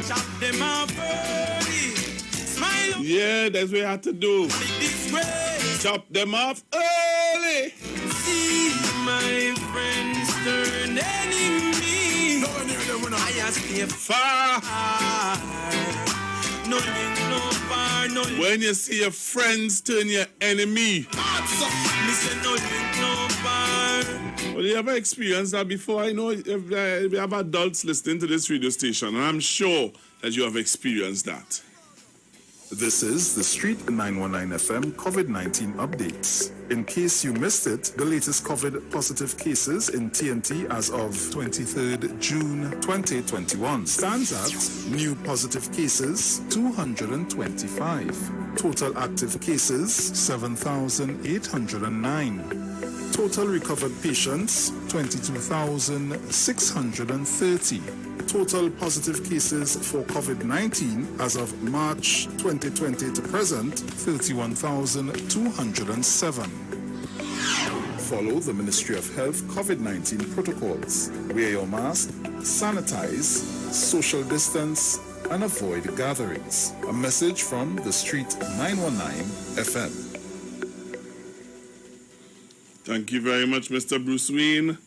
Chop them off early. Smile. Yeah, that's what you have to do. This way. Chop them off early. See my friends turn enemy. I stay Far. no link, no bar, no link. When you see your friends turn your enemy. Me say no link, no bar. Well, you ever experienced that before? I know we have adults listening to this radio station, and I'm sure that you have experienced that. This is the Street 919 FM COVID-19 updates. In case you missed it, the latest COVID positive cases in TNT as of 23rd June 2021 stands at new positive cases 225. Total active cases 7,809. Total recovered patients 22,630. Total positive cases for COVID-19 as of March 2020 to present 31,207. Follow the Ministry of Health COVID-19 protocols. Wear your mask, sanitize, social distance, and avoid gatherings. A message from the Street 919 FM. Thank you very much, Mr. Bruce Wayne.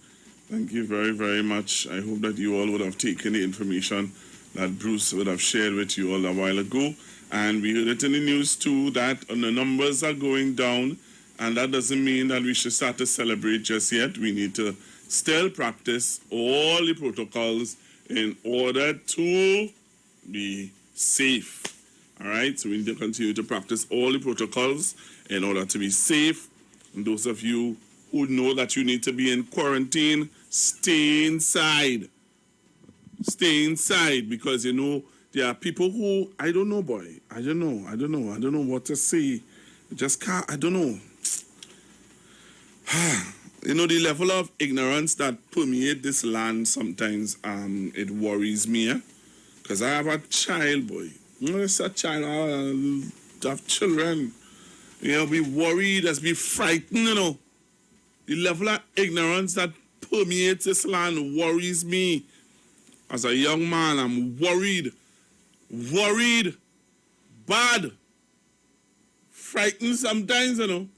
Thank you very, very much. I hope that you all would have taken the information that Bruce would have shared with you all a while ago. And we heard it in the news too that the numbers are going down, and that doesn't mean that we should start to celebrate just yet. We need to still practice all the protocols in order to be safe. All right, so we need to continue to practice all the protocols in order to be safe. And those of you who know that you need to be in quarantine, stay inside. Stay inside, because you know there are people who, I don't know, boy. I don't know what to say. Just can't, I don't know. You know, the level of ignorance that permeates this land sometimes, it worries me, because I have a child, boy. You know, it's a child, I have children. You know, be worried, just be frightened, you know. The level of ignorance that permeates this land worries me. As a young man, I'm worried. Worried. Bad. Frightened sometimes, you know.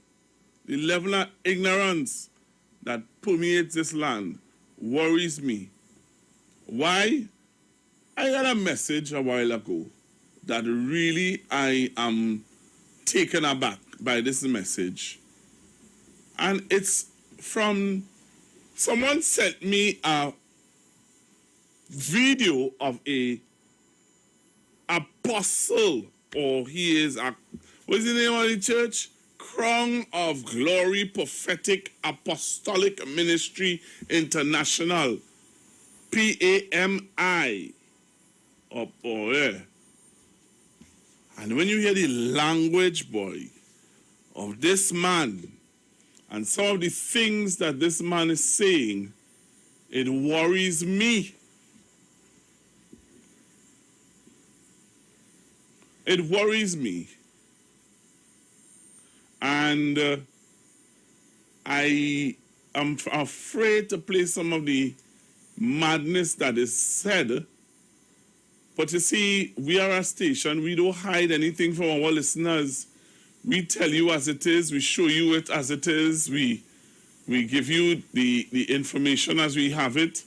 The level of ignorance that permeates this land worries me. Why? I got a message a while ago that really I am taken aback by this message. And it's from someone sent me a video of a apostle, or he is a, what's the name of the church? Crown of Glory Prophetic Apostolic Ministry International, PAMI. And when you hear the language, boy, of this man and some of the things that this man is saying, it worries me. It worries me. And I am afraid to play some of the madness that is said. But you see, we are a station. We don't hide anything from our listeners. We tell you as it is. We show you it as it is. We give you the information as we have it.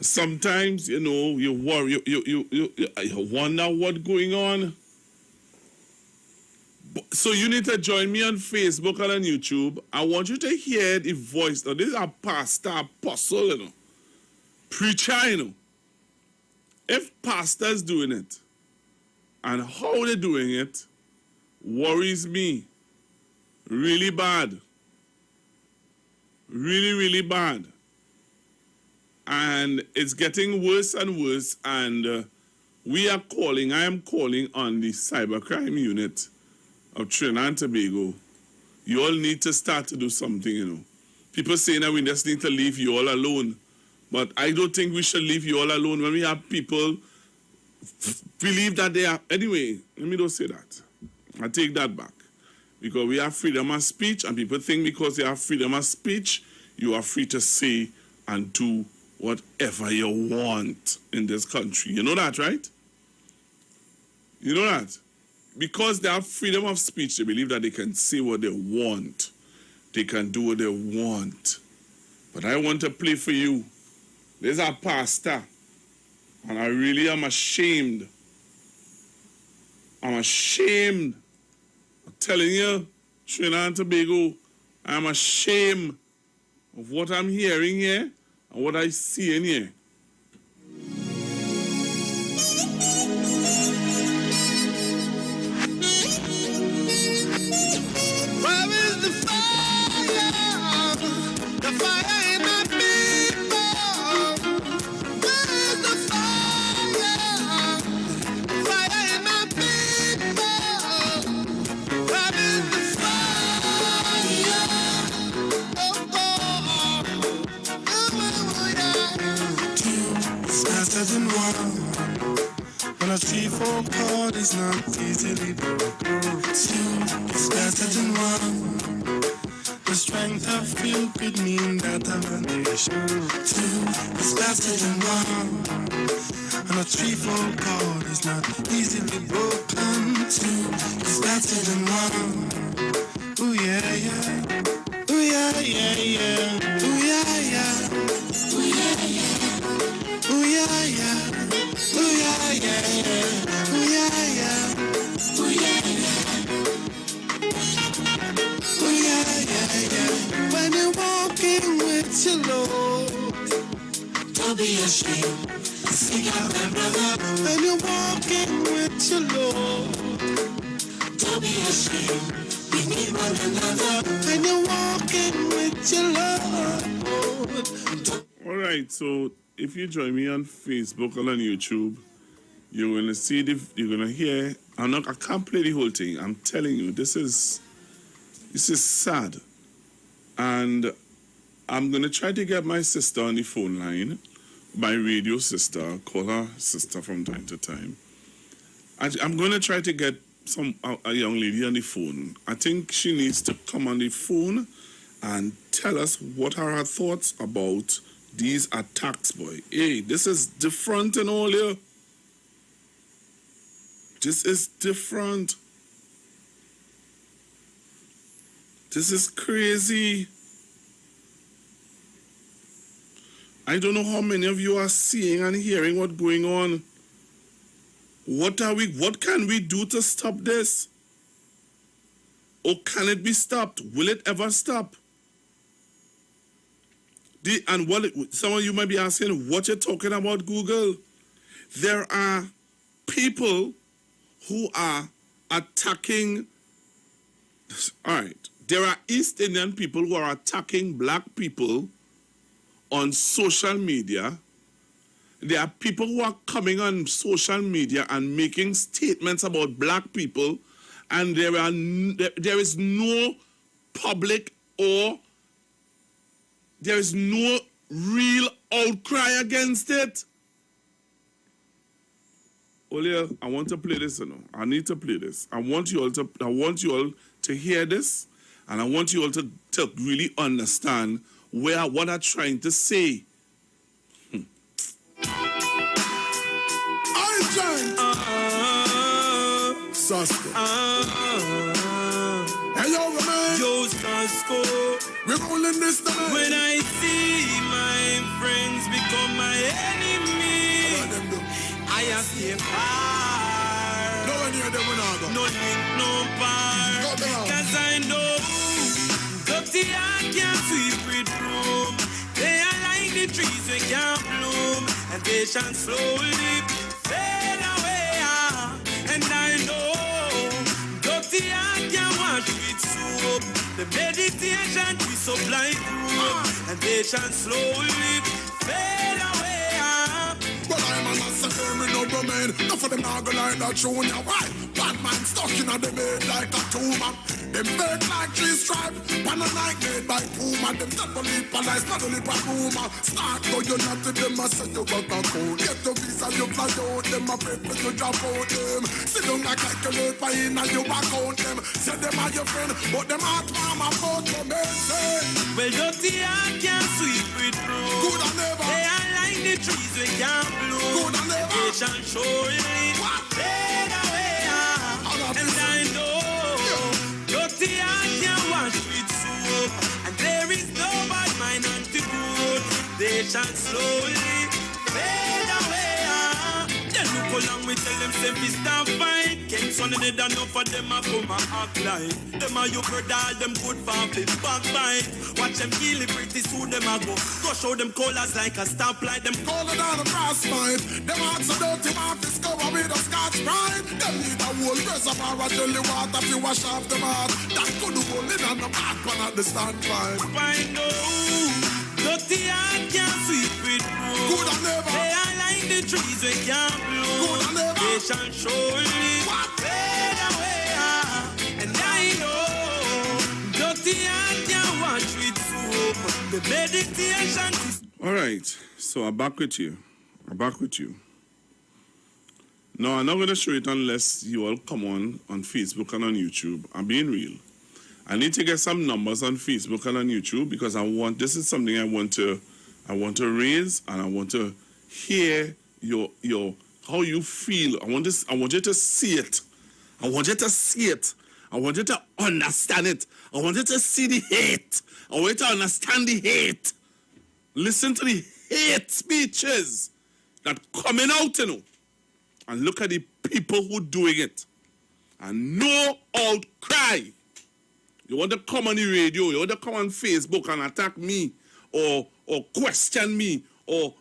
Sometimes, you know, you worry, you wonder what's going on. So you need to join me on Facebook and on YouTube. I want you to hear the voice. Now, this is a pastor, apostle, you know. Preacher, you know. If pastors doing it and how they're doing it worries me really bad. Really, really bad. And it's getting worse and worse. And I am calling on the cybercrime unit of Trinidad and Tobago. You all need to start to do something, you know. People saying that we just need to leave you all alone. But I don't think we should leave you all alone when we have people believe that they are... Anyway, let me don't say that. I take that back. Because we have freedom of speech, and people think because you have freedom of speech, you are free to say and do whatever you want in this country. You know that, right? You know that? Because they have freedom of speech, they believe that they can say what they want. They can do what they want. But I want to play for you. There's a pastor. And I really am ashamed. I'm ashamed. I'm telling you, Trinidad and Tobago, I'm ashamed of what I'm hearing here and what I see in here. When a 3-4 chord is not easily broken. 2 is better than 1. The strength of Cupid mean that I'm a nation. 2 is better than 1. And a 3-4 chord is not easily broken. 2 is better than 1. Ooh yeah, yeah. Ooh yeah, yeah, yeah. Ooh yeah, yeah. Ooh yeah, yeah. Ooh yeah, yeah. Ooh yeah, yeah, yeah. Ooh yeah, yeah. Ooh yeah, yeah. Ooh yeah, yeah, yeah. When you're walking with your Lord, don't be ashamed. Seek out my brother. When you're walking with your Lord, don't be ashamed. We need one another. When you're walking with your Lord. All right, so if you join me on Facebook or on YouTube, you're gonna see you're gonna hear. I can't play the whole thing. I'm telling you, this is sad, and I'm gonna try to get my sister on the phone line, my radio sister. Call her sister from time to time. I'm gonna try to get a young lady on the phone. I think she needs to come on the phone and tell us what are her thoughts about these attacks, boy. Hey, this is different and all here. This is different. This is crazy. I don't know how many of you are seeing and hearing what's going on. What can we do to stop this? Or can it be stopped? Will it ever stop? Some of you might be asking, what you're talking about, Google? There are people who are attacking. All right. There are East Indian people who are attacking black people on social media. There are people who are coming on social media and making statements about black people, and there is no public or there is no real outcry against it. Olia, I want to play this, I need to play this. I want you all to hear this, and I want you all to really understand what I'm trying to say. Suspect. Hey, yo, man. Yo, Sasko. We're rolling this time. When I see my friends become my enemy, I have stay far. No one near them will not go. No link, no bar. Cause I know dirty heart can't sweep it room. They are like the trees we can't bloom, and they shall slowly fade away. And I know dirty heart can't wash with soap. The meditation we supply proof, and they shall slowly fade away. But I'm a massacre, me no remain. Enough of them not gonna like that junior. Why? Bad man stuck in the bed like a tumor. Them fake like three stripe, pan a night made by Puma. Them not believe police, not only by rumor. Start go you not to them, I say you got a code. Get your visa, you fly out them, I pay for you drop out them. Sit down like calculate by in and you back out them. Say them are your friend, but them heart mama about your men say. Well, dirty heart can't sweep it through. Good and never. They are like the trees we can't bloom. Good and never. They shall surely fade away. shall slowly fade away. Then look along, we tell them say we stop fight. Can't son of the done enough for them a come and act like them a you brother, them good for the backbite. Watch them kill it pretty soon, them a go show them colors like a stoplight. Them Colder than a brass pipe. Them hearts so dirty, mark discover with a Scotch bride. Them need a whole reservoir of jelly water to wash off them heart. That could hold in on the back one at the standpipe. Find out, dirty heart can't sweep with more. Good and never. They are like the trees we can't blow. Good and never. They shall surely fade away. And I know, dirty heart can't wash with soap. The meditation is... All right, so I'm back with you. Now, I'm not going to show it unless you all come on Facebook and on YouTube. I'm being real. I need to get some numbers on Facebook and on YouTube because this is something I want to raise, and I want to hear your how you feel. I want you to see it. I want you to see it. I want you to understand it. I want you to see the hate. I want you to understand the hate. Listen to the hate speeches that coming out, and look at the people who doing it. And no outcry. You want to come on the radio, you want to come on Facebook and attack me, or question me, or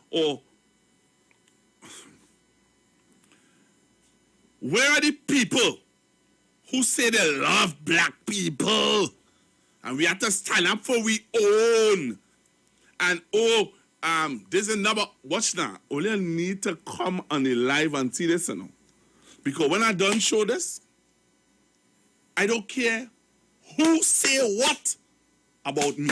where are the people who say they love black people? And we have to stand up for we own. And there's another, watch now. Only I need to come on the live and see this, because when I done show this, I don't care who say what about me.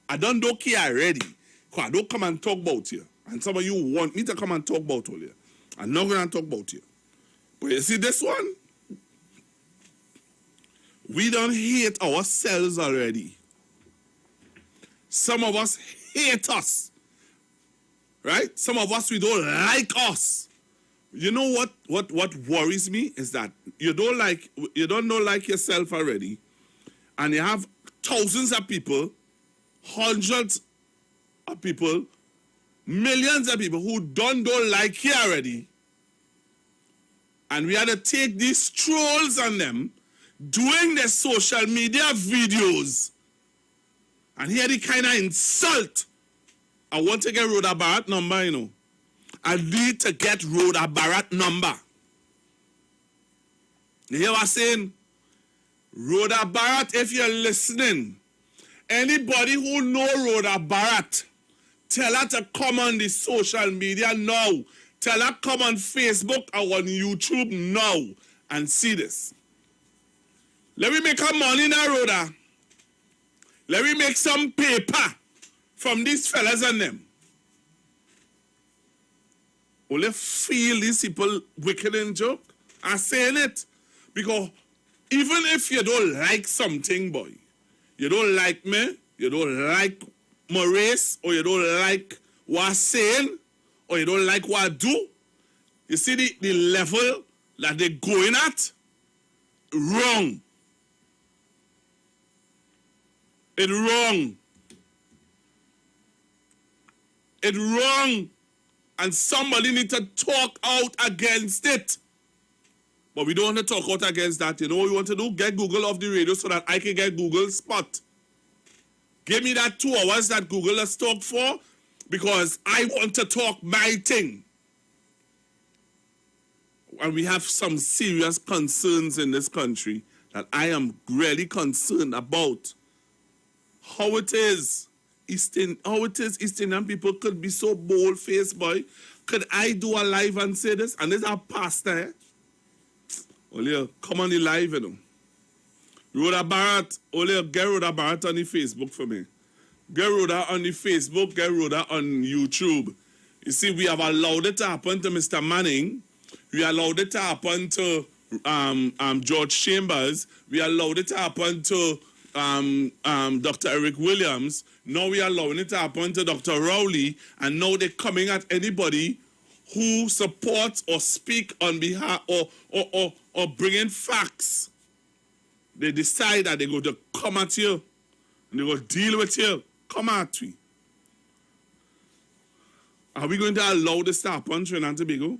I don't care already. Because I don't come and talk about you. And some of you want me to come and talk about all you. I'm not going to talk about you. But you see this one? We don't hate ourselves already. Some of us hate us. Right? Some of us, we don't like us. You know what worries me is that you don't know like yourself already. And you have thousands of people, hundreds of people, millions of people who don't like you already. And we had to take these trolls on them, doing their social media videos. And here the kind of insult. I want to get Rhoda Barrett number, I need to get Rhoda Barrett number. You hear what I'm saying? Rhoda Barrett, if you're listening, anybody who know Rhoda Barrett, tell her to come on the social media now. Tell her come on Facebook or on YouTube now and see this. Let me make her money now, Rhoda. Let me make some paper from these fellas and them. Only feel these people wicked and joke. I'm saying it. Because even if you don't like something, boy, you don't like me, you don't like my race, or you don't like what I'm saying, or you don't like what I do, you see the level that they're going at? Wrong. It's wrong. It's wrong. And somebody need to talk out against it. But we don't want to talk out against that. You know what we want to do? Get Google off the radio so that I can get Google's spot. Give me that 2 hours that Google has talked for, because I want to talk my thing. And we have some serious concerns in this country that I am really concerned about. How it is East Indian people could be so bold-faced, boy. Could I do a live and say this? And there's a pastor, eh? Only come on the live, Rhoda Barrett, only get Rhoda Barrett on the Facebook for me. Get Rhoda on the Facebook, get Rhoda on YouTube. You see, we have allowed it to happen to Mr. Manning. We allowed it to happen to George Chambers. We allowed it to happen to Dr. Eric Williams. Now we are allowing it to happen to Dr. Rowley. And now they're coming at anybody who supports or speak on behalf or bring in facts. They decide that they're going to come at you and they're going to deal with you. Come at me. Are we going to allow this to happen, Trinidad and Tobago?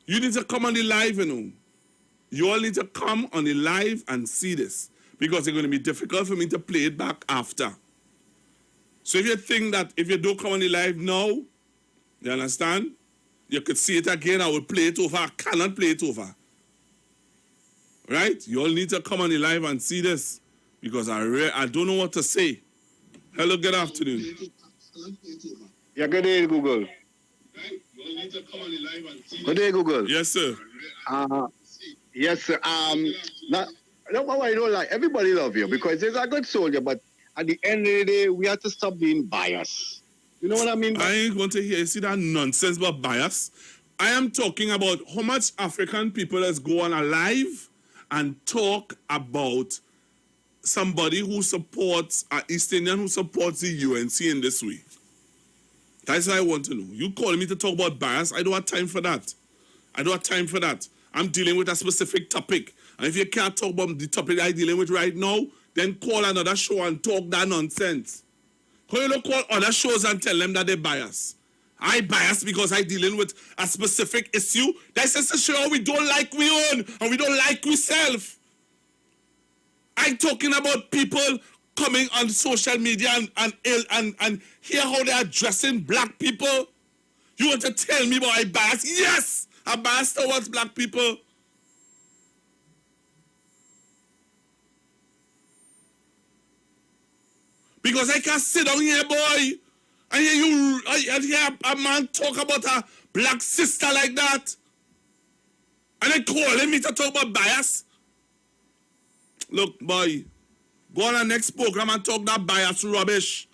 You need to come on the live, you know. You all need to come on the live and see this, because it's going to be difficult for me to play it back after. So if you think that if you don't come on the live now, you understand? You could see it again, I will play it over. I cannot play it over. Right? You all need to come on the live and see this, because I don't know what to say. Hello, good afternoon. Yeah, good day, Google. Good day, Google. Yes, sir. Yes, sir. Not what I don't like. Everybody love you because he's a good soldier, but at the end of the day, we have to stop being biased. You know what I mean? I ain't going to hear you see that nonsense about bias. I am talking about how much African people has go on a live and talk about somebody who supports an East Indian who supports the UNC in this way. That's what I want to know. You calling me to talk about bias? I don't have time for that. I don't have time for that. I'm dealing with a specific topic. And if you can't talk about the topic I'm dealing with right now, then call another show and talk that nonsense. How you don't call other shows and tell them that they're biased? I biased because I'm dealing with a specific issue. That's just a show we don't like we own and we don't like we self. I'm talking about people coming on social media and hear how they're addressing black people. You want to tell me about I bias? Yes, I'm biased towards black people. Because I can't sit down here, boy, and hear a man talk about a black sister like that. And then calling me to talk about bias. Look, boy, go on the next program and talk that bias rubbish.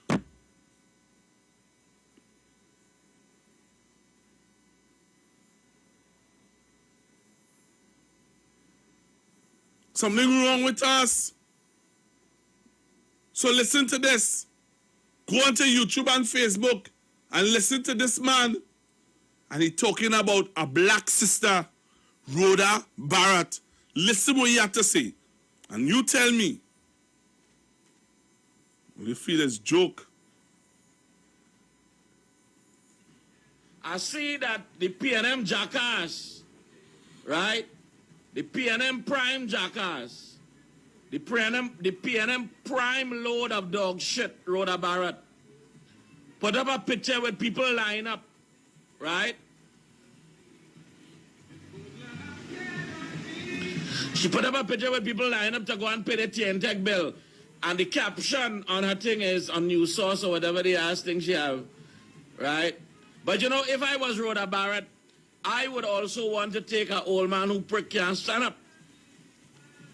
Something wrong with us. So listen to this. Go onto YouTube and Facebook and listen to this man. And he's talking about a black sister, Rhoda Barrett. Listen what he had to say. And you tell me, you feel it's joke? I see that the PNM jackass, right? The PNM prime jackass, the PNM prime load of dog shit, Rhoda Barrett, put up a picture with people line up, right? She put up a picture with people line up to go and pay the TNTech bill. And the caption on her thing is on News Source or whatever the ass thing she have, right? But you know, if I was Rhoda Barrett, I would also want to take an old man who prick can't stand up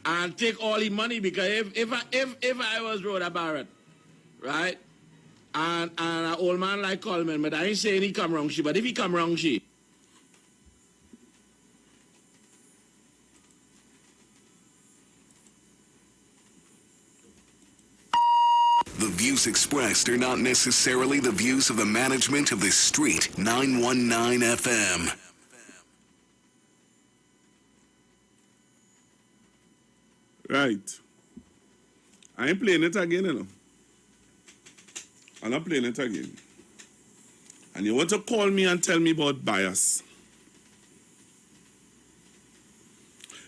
and take all the money, because if I was Rhoda Barrett, right, and an old man like Coleman, but I ain't saying he come wrong she, but if he come wrong she, The views expressed are not necessarily the views of the management of the Street 919 FM. Right. I ain't playing it again, you know. I'm not playing it again. And you want to call me and tell me about bias.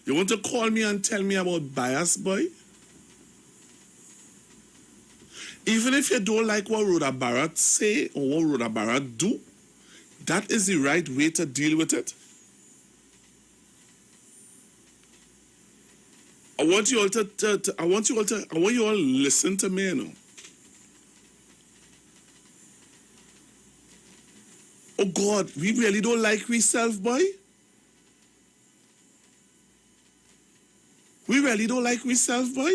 You want to call me and tell me about bias, boy? Even if you don't like what Rhoda Barrett say or what Rhoda Barrett do, that is the right way to deal with it. I want you all to listen to me, you know. Oh God, we really don't like ourselves, boy. We really don't like ourselves, boy.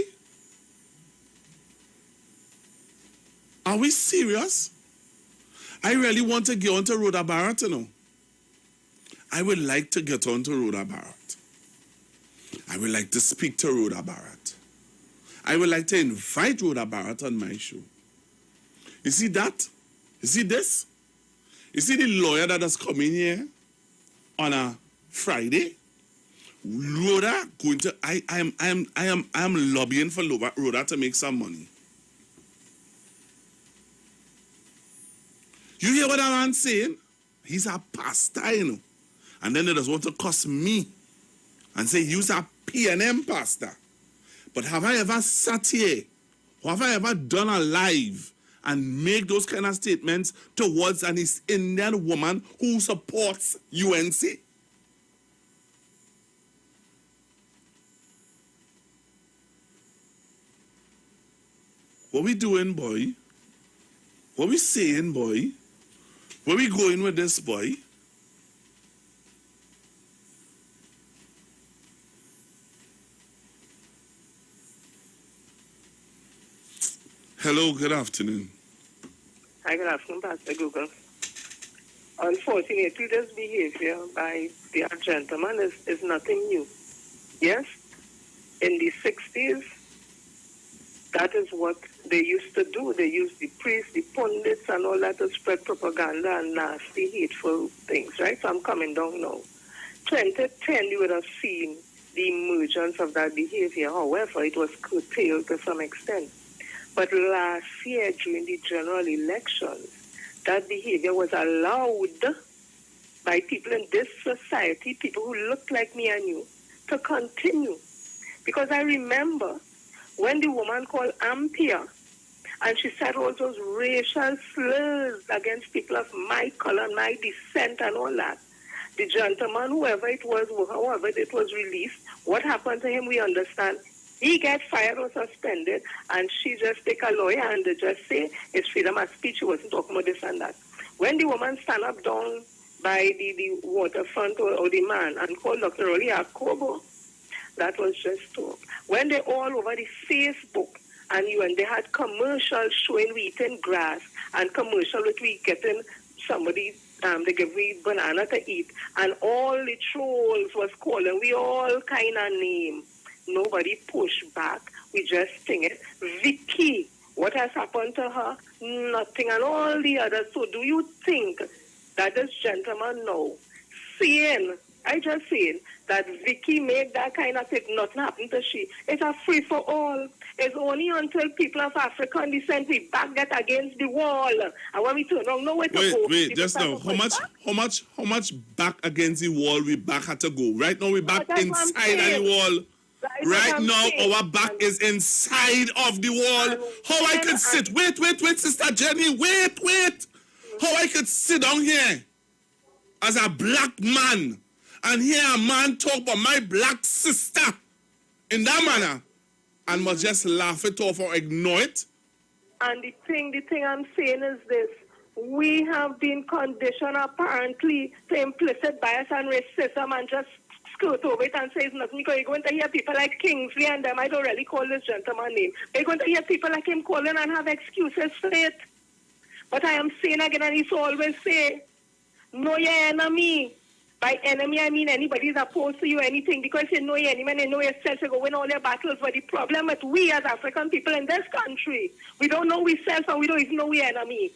Are we serious? I really want to get onto Rhoda Barrett, you know. I would like to get onto Rhoda Barrett. I would like to speak to Rhoda Barrett. I would like to invite Rhoda Barrett on my show. You see that? You see this? You see the lawyer that has come in here on a Friday? Rhoda going to I am lobbying for Rhoda to make some money. You hear what that man's saying? He's a pastor, you know. And then they just want to cuss me and say, you're a PNM pastor. But have I ever sat here, or have I ever done a live and make those kind of statements towards an East Indian woman who supports UNC? What we doing, boy? What we saying, boy? Where we going with this, boy? Hello, good afternoon. Hi, good afternoon, Pastor Google. Unfortunately, this behavior by the gentleman is nothing new. Yes, in the 60s, that is what they used to do. They used the priests, the pundits, and all that to spread propaganda and nasty, hateful things, right? So I'm coming down now. 2010, you would have seen the emergence of that behavior. However, it was curtailed to some extent. But last year, during the general elections, that behavior was allowed by people in this society, people who looked like me and you, to continue. Because I remember when the woman called Ampere, and she said all those racial slurs against people of my color, my descent, and all that. The gentleman, whoever it was, however it was released, what happened to him, we understand. He gets fired or suspended, and she just take a lawyer and they just say it's freedom of speech. She wasn't talking about this and that. When the woman stand up down by the waterfront or the man and called Dr. Oli Akobo, that was just talk. When they all over the Facebook and they had commercials showing we eating grass and commercial with we getting somebody they give we banana to eat, and all the trolls was calling we all kind of name. Nobody pushed back. We just sing it. Vicky, what has happened to her? Nothing, and all the others. So do you think that this gentleman now, I just saying that Vicky made that kind of thing, nothing happened to she. It's a free for all. It's only until people of African descent we back that against the wall. And when we turn around, nowhere to go. Wait, just now, how much back against the wall we back had to go? Right now we back inside of the wall. Right now, our back is inside of the wall. How I could sit? Wait, Sister Jenny, wait. How I could sit down here as a black man and hear a man talk about my black sister in that manner and must just laugh it off or ignore it? And the thing I'm saying is this. We have been conditioned apparently to implicit bias and racism and just skirt over it and say it's nothing, because you're going to hear people like Kingsley and them, I don't really call this gentleman name, but you're going to hear people like him calling and have excuses for it. But I am saying again, and he's always say, know your enemy. By enemy, I mean anybody who's opposed to you, anything, because you know your enemy and you know yourself, you go win all your battles. But the problem is we as African people in this country, we don't know ourselves and we don't even know we enemy.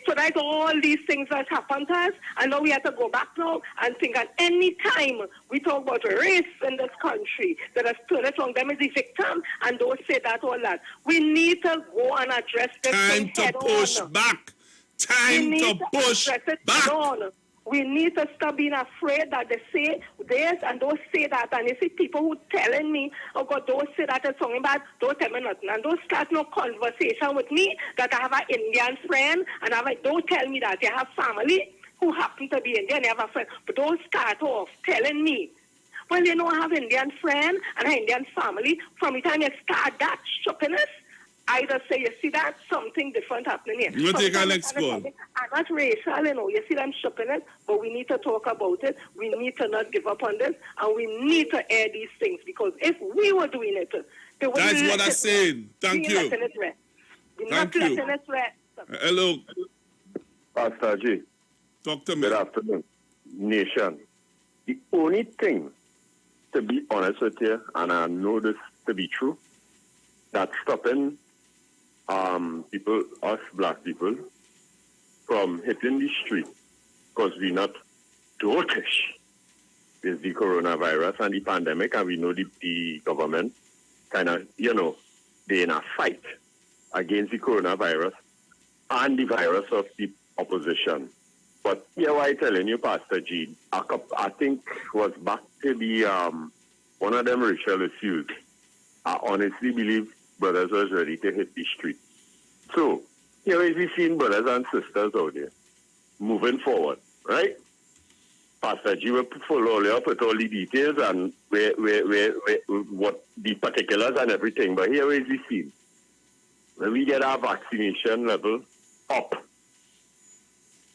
So that's all these things that happen to us, and now we have to go back now and think at any time we talk about race in this country, that has turned it wrong, them is the victim, and don't say that all that. We need to go and address this thing head on. Time to push back. Time to push back. We need to stop being afraid that they say this and don't say that. And you see people who telling me, oh God, don't say that is something bad, don't tell me nothing. And don't start no conversation with me that I have an Indian friend and don't tell me that you have family who happen to be Indian, you have a friend. But don't start off telling me, well, you know, I have Indian friend and an Indian family. From the time you start that stupidness, I just say, you see that something different happening here. You take our next call. I'm not racial, you know. You see them shipping it, but we need to talk about it. We need to not give up on this, and we need to air these things, because if we were doing it, they would. That's what I'm saying. Thank you. Thank you. Hello. Pastor G. Talk to me. Good afternoon. Nation. The only thing, to be honest with you, and I know this to be true, that's stopping people, us black people, from hitting the street, because we're not dotish, is the coronavirus and the pandemic, and we know the government kind of, you know, they're in a fight against the coronavirus and the virus of the opposition. But yeah, what I'm telling you, Pastor G, I think was back to the one of them racial issues. I honestly believe brothers was ready to hit the street. So here is we seeing brothers and sisters out there moving forward, right? Pastor G will put all the details and where what the particulars and everything. But here is the scene. When we get our vaccination level up,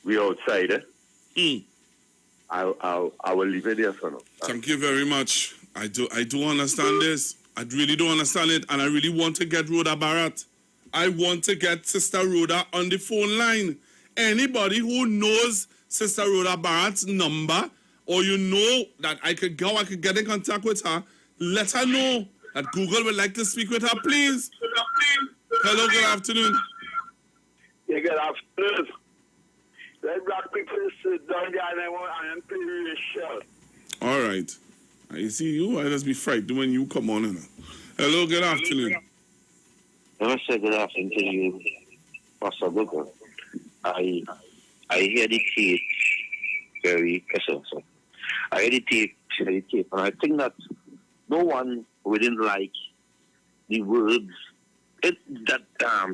we outside. I will leave it there for now. Thank you very much. I do understand this. I really do understand it, and I really want to get Rhoda Barrett. I want to get Sister Rhoda on the phone line. Anybody who knows Sister Rhoda Barrett's number, or you know that I could get in contact with her, let her know that Google would like to speak with her, please. Hello, good afternoon. Yeah, good afternoon. Let black people sit down there and I am playing the show. All right. I see you. I just be frightened when you come on. Hello, good afternoon. I say good afternoon to you, Pastor Google. I hear the tape very so. I hear the tape, and I think that no one wouldn't like the words that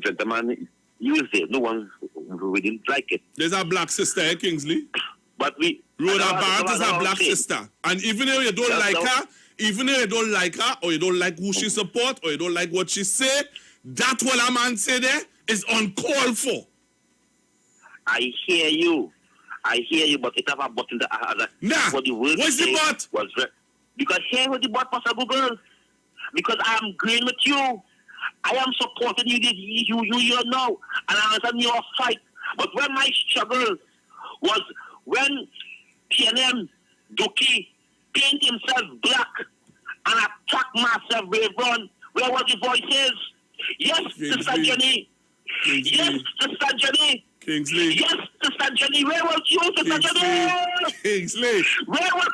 gentleman used it. No one wouldn't like it. There's a black sister, Kingsley. But Rhoda Barrett is a black sister. And even if you don't like her, or you don't like who she support, or you don't like what she say, that what a man say there is uncalled for. I hear you, but it have a but in the other. Nah, what the word what's the but? Was because here what the but, Pastor Google. Because I am agreeing with you. I am supporting you now, and I understand your fight. But when my struggle was when PNM Dookie paint himself black and attack myself Rayvon, where was the voices? Yes, Sister Jenny. Yes, Sister Jenny. Kingsley. Yes, Sister Jenny. Where was you, Sister Jenny? Kingsley. Where was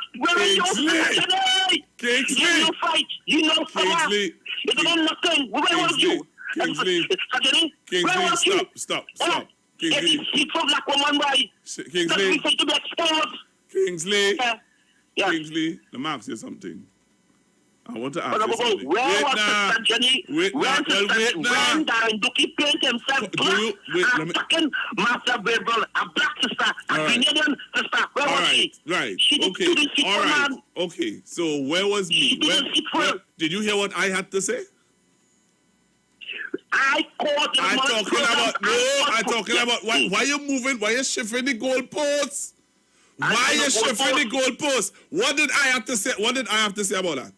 you, Sister Jenny? Kingsley. You fight. You know fire. Kingsley. You don't nothing. Where was you? Kingsley. Sister Jenny. Kingsley. Where was you? Stop. Kingsley. It's for black woman, boy. Kingsley. We fight to be exposed. Kingsley. Yeah. Kingsley. Let me ask you something. I want to ask you something. Where was Sister Jenny? When Darren Dookie paint himself black and attacking Master Bible, a black sister, a Grenadian sister. Where was she? Right. She didn't sit All for right. man. Okay. So where was me? She didn't sit for Did you hear what I had to say? I'm talking about why you moving? Why you shifting the goalposts? Why you shifting the goalposts? What did I have to say? What did I have to say about that?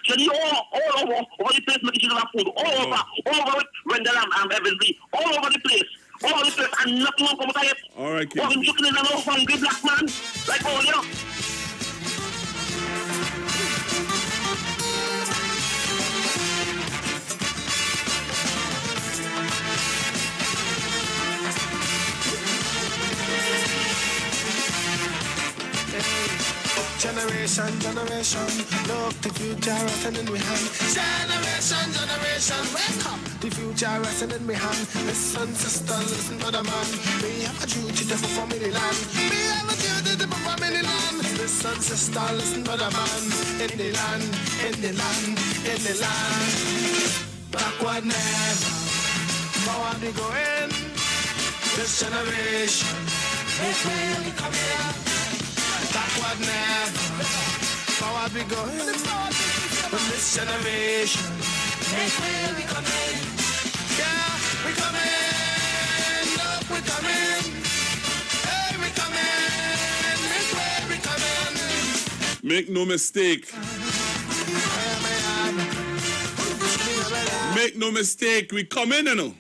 Jenny, all over the place, making sure food, all over Rendell and Evansley, all over the place, and nothing will come out of it. All right, kid. I'm looking in an old hungry black man, like all you. Generation, look the future resting in my hand. Generation, wake up. The future resting in my hand. Listen, sister, listen, brother man. We have a duty to perform in the land. We have a duty to perform in the land. Listen, sister, listen, brother man. In the land. Backward never. Forward we going. This generation, this way we come here. Backward never, forward we go. From this generation, this way we coming. Yeah, we coming. Look, we coming. Hey, we coming. This way we coming. Make no mistake. Make no mistake. We coming, you know.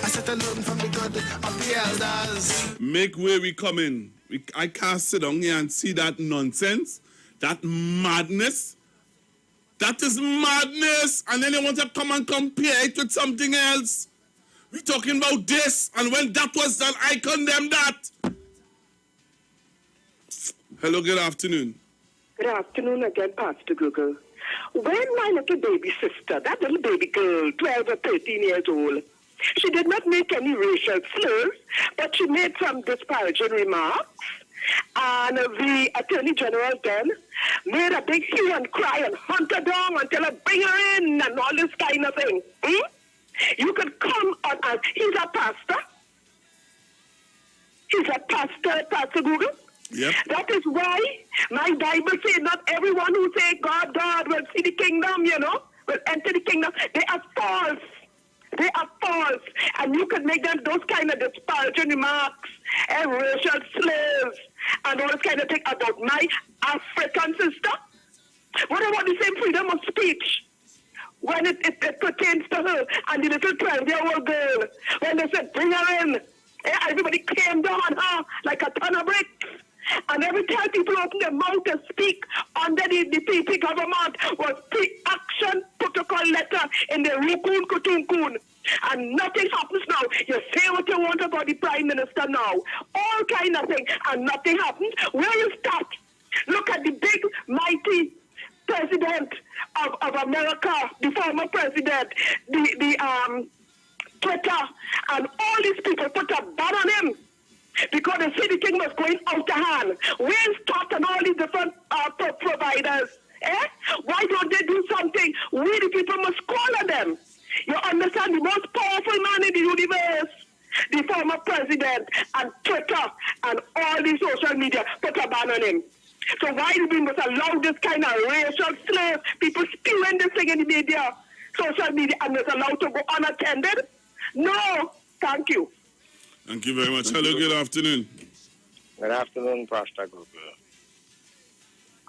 I said to learn from the God of the elders. Make way we coming. I can't sit down here and see that nonsense, that madness. That is madness. And then you want to come and compare it with something else. We're talking about this, and when that was done, I condemn that. Hello, good afternoon. Good afternoon again, Pastor Google. When my little baby sister, that little baby girl, 12 or 13 years old, She did not make any racial slurs, but she made some disparaging remarks. And the Attorney General then made a big hue and cry and hunt her down and tell her, bring her in and all this kind of thing. You could come on as, he's a pastor. He's a pastor, Pastor Google. Yep. That is why my Bible says not everyone who say God, God will see the kingdom, will enter the kingdom. They are false. They are false. And you can make them those kind of disparaging remarks and racial slurs and all this kind of thing about my African sister. What about the same freedom of speech when it pertains to her and the little 12-year-old girl? When they said, bring her in, everybody came down on her like a ton of bricks. And every time people open their mouth to speak under the PP government was pre-action protocol letter in the Rukun Kutunkun. And nothing happens now. You say what you want about the Prime Minister now. All kind of things. And nothing happens. Where is that? Look at the big, mighty president of America, the former president, the Twitter, and all these people put a ban on him. Because they see the thing was going out of hand. Where's Tot and all these different providers? Why don't they do something? We the people must call on them. You understand? The most powerful man in the universe, the former president, and Twitter, and all the social media put a ban on him. So why do we must allow this kind of racial slave, people spewing this thing in the media, social media, and it's allowed to go unattended? No, thank you. Thank you very much. Hello, good afternoon. Good afternoon, Pastor Google.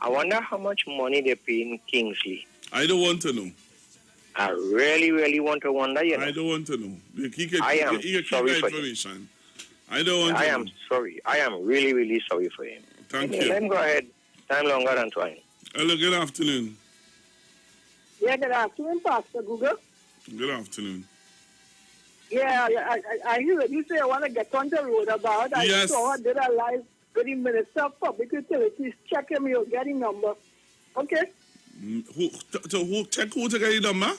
I wonder how much money they pay in Kingsley. I don't want to know. I really, really want to wonder, I don't want to know. I am sorry for information. Him. I don't want to know. I am sorry. I am really, really sorry for him. Thank you. Let him go ahead. Time longer than twine. Hello, good afternoon. Yeah, good afternoon, Pastor Google. Good afternoon. Yeah, I hear you say I want to get on the road about. Yes. I saw I did a live with the Minister of Public Utilities checking me or getting number. Okay? Who check who to get your number?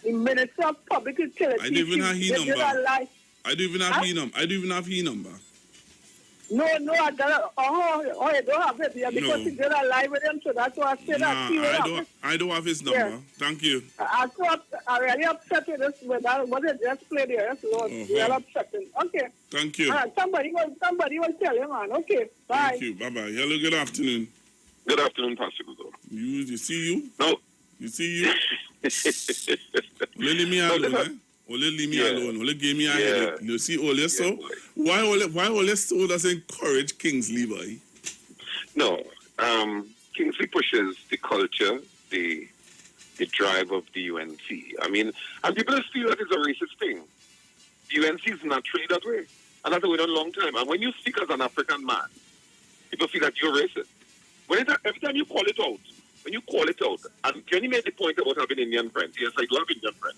The Minister of Public Utilities. I don't even have his number. I don't even have his number. I don't even have his number. No, I got you don't have it here because you did a live with him, so that's why I said that. I don't have his number. Yeah. Thank you. I really upset with this, with that, what it just played here. So real upsetting. Okay. Thank you. Somebody will tell you, man. Okay. Bye. Thank you. Bye-bye. Hello, good afternoon. Good afternoon, Pastor Google. You see you? No. You see you? Only leave me alone, Only leave me alone. Only give me a headache. You see all this, so? Why all this so doesn't encourage Kingsley, boy? No. Kingsley pushes the culture, the drive of the UNC. I mean, and people feel that it's a racist thing. The UNC is naturally that way. And that's been a long time. And when you speak as an African man, people feel that you're racist. Every time you call it out, and Jenny made the point about having Indian friends. Yes, I do have Indian friends.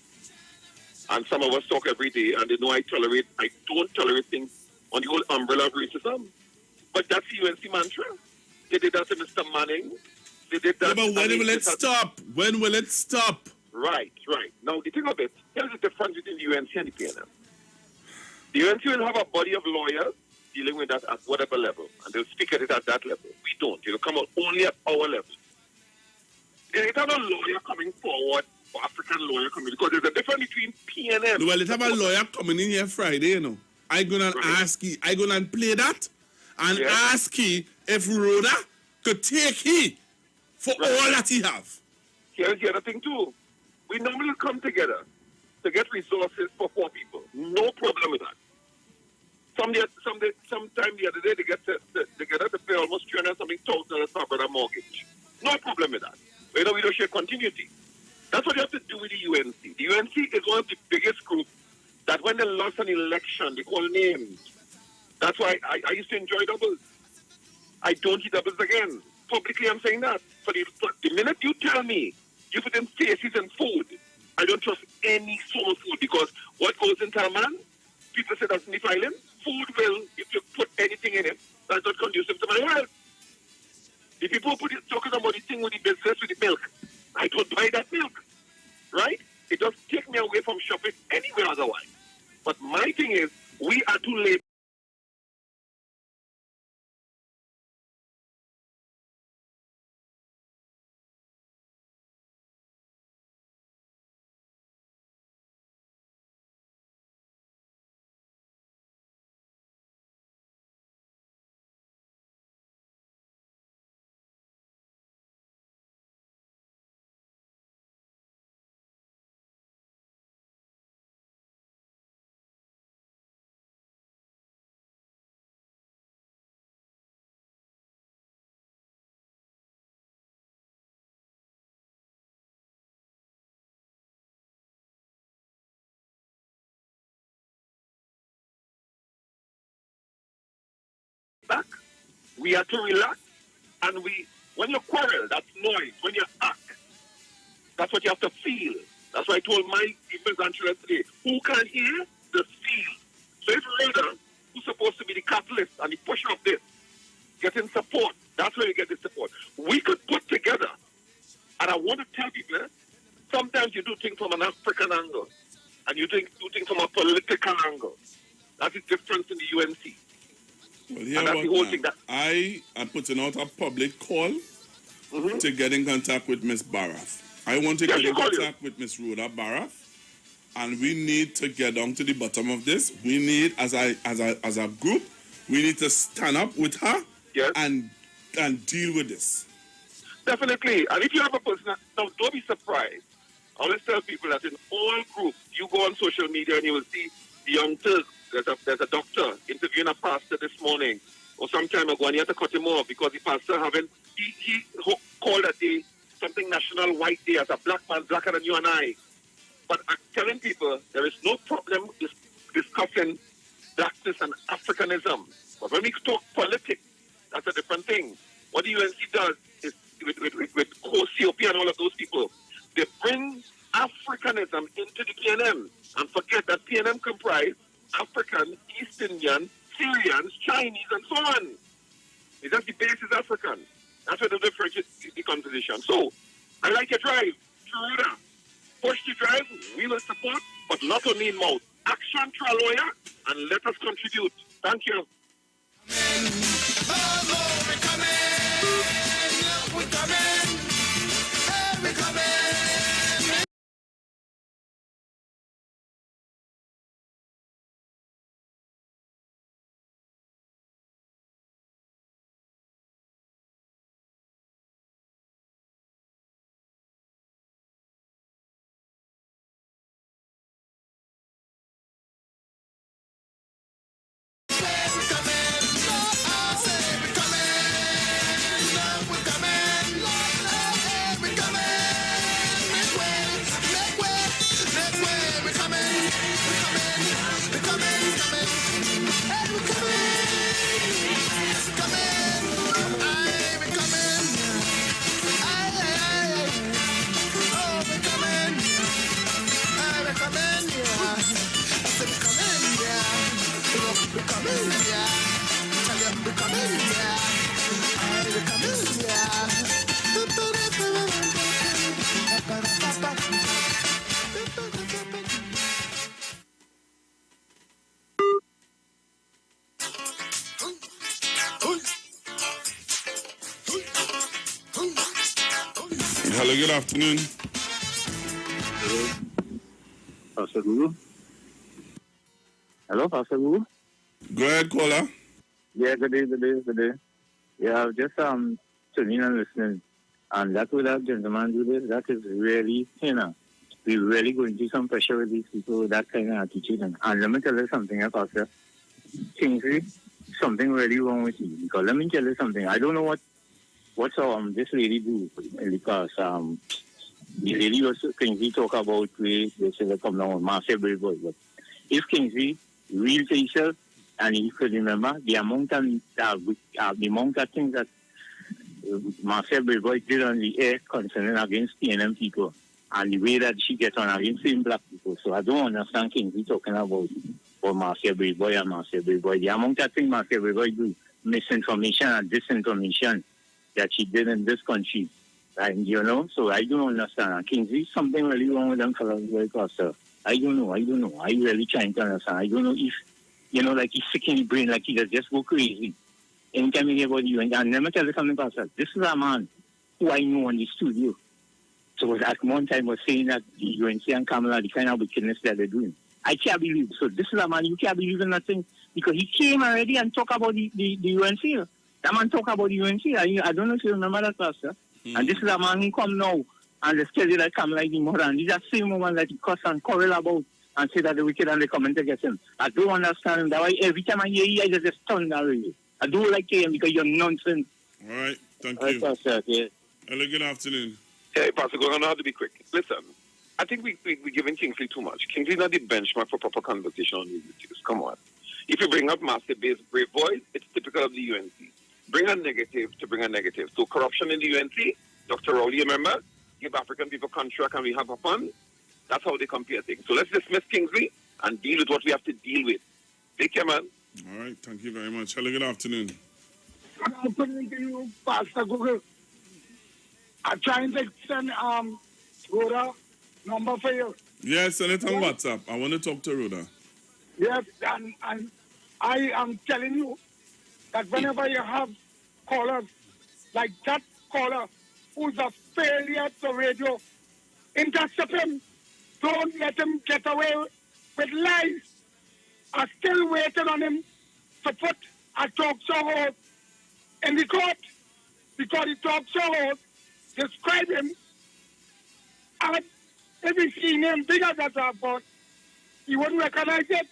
And some of us talk every day, and they know I don't tolerate things on the whole umbrella of racism. But that's the UNC mantra. They did that to Mr. Manning. They did that. Yeah, but when will it stop? When will it stop? Right. Now, the thing of it, here's the difference between the UNC and the PNM. The UNC will have a body of lawyers dealing with that at whatever level, and they'll speak at it at that level. We don't. It'll come out only at our level. They have a lawyer coming forward, or African lawyer coming, because there's a difference between PNM. Well, let's have a lawyer coming in here Friday, you know. I'm going to ask you, I'm going to play that and ask you if Rhoda could take he for all that he have. Here's the other thing, too. We normally come together to get resources for poor people. No problem with that. Sometime the other day, they get to pay almost $300,000 for a mortgage. No problem with that. But, we don't share continuity. That's what you have to do with the UNC. The UNC is one of the biggest groups that when they lost an election, they call names. That's why I used to enjoy doubles. I don't eat doubles again. Publicly, I'm saying that. For the minute you tell me you put in faces and food, I don't trust any form of food, because what goes into a man, people say that's defiling. Food will, if you put anything in it, that's not conducive to my health. The people talking about the thing with the business with the milk, I don't buy that milk, right? It just takes take me away from shopping anywhere otherwise. But my thing is, we are too late. Back. We are to relax, and when you quarrel, that's noise. When you act, that's what you have to feel. That's why I told my people and children today, who can hear, the feel. So if Rhoda, who's supposed to be the catalyst and the pusher of this, getting support, that's where you get the support. We could put together, and I want to tell people, sometimes you do things from an African angle, and you do things from a political angle. That's the difference in the UNC. Well, here what I am putting out a public call to get in contact with Miss Barath. I want to get in contact with Miss Rhoda Barath, and we need to get down to the bottom of this. We need, as a group, we need to stand up with her and deal with this. Definitely. And if you have a person, now don't be surprised. I always tell people that in all groups, you go on social media and you will see the young Turks. There's a doctor interviewing a pastor this morning or some time ago, and he had to cut him off because the pastor he called a day something National White Day as a black man, blacker than you and I. But I'm telling people there is no problem discussing blackness and Africanism. But when we talk politics, that's a different thing. What the UNC does is with COP and all of those people, they bring Africanism into the PNM and forget that PNM comprise African, East Indian, Syrians, Chinese, and so on. It's just the base is African. That's where the differentiate the conversation. So, I like your drive. Truda. Push the drive, we will support, but not only in mouth. Action to a lawyer, and let us contribute. Thank you. Hello, good afternoon. Hello, Pastor Guru. Hello, Pastor Guru. Go ahead, caller. Yeah, good day. Yeah, I've just tuning and listening. And that way that gentleman do this, that is really, we're really going to some pressure with these people with that kind of attitude. And let me tell you something, Pastor. Kingsley, something really wrong with you. Because let me tell you something. I don't know what this lady do because the lady was Kingsley talk about they said they come down with massive boy. But if Kingsley real to himself and he could remember the amount of things that Marcel Boy did on the air concerning against PNM people and the way that she gets on against same black people. So I don't understand Kingsley talking about Marcel Boy and Marcel Boy. The amount of things Marcel Boy do, misinformation and disinformation that she did in this country. And, you know, so I don't understand. Kingsley, something really wrong with them fellows very Costa. I don't know. I really trying to understand. I don't know if, you know, like he's sick in the brain, like he just go crazy. Anytime you hear about you, and let me tell you something, Pastor. This is a man who I know in the studio. So at one time was saying that the UNC and Kamala, the kind of wickedness that they're doing. I can't believe. So this is a man, you can't believe in nothing. Because he came already and talk about the UNC. That man talk about the UNC. I don't know if you remember that, Pastor. And this is a man who come now and just tell you that Kamala is the mother. And he's the same woman that he cuss and quarrel about and say that the wicked and they come and get him. I don't understand him. That's why every time I hear you, I just turn already. I don't like him because you're nonsense. All right. Thank you. Pastor, yeah. Hello, good afternoon. Hey, Pastor, I'm going to have to be quick. Listen, I think we're giving Kingsley too much. Kingsley's not the benchmark for proper conversation on these issues. Come on. If you bring up massive-based brave boys, it's typical of the UNC. Bring a negative to bring a negative. So corruption in the UNC, Dr. Rowley, remember? Give African people contract and we have a fund. That's how they compare things. So let's dismiss Kingsley and deal with what we have to deal with. Take care, man. All right. Thank you very much. Hello, good afternoon. Good afternoon to you, Pastor Google. I'm trying to send Rhoda number for you. Yes, send it on WhatsApp. I want to talk to Rhoda. Yes, and I am telling you that whenever you have callers like that caller who's a failure to radio, intercept him. Don't let him get away with lies. I'm still waiting on him to put a talk show host in the court because the talk show host describe him as if he seen him bigger than that, but he wouldn't recognize it.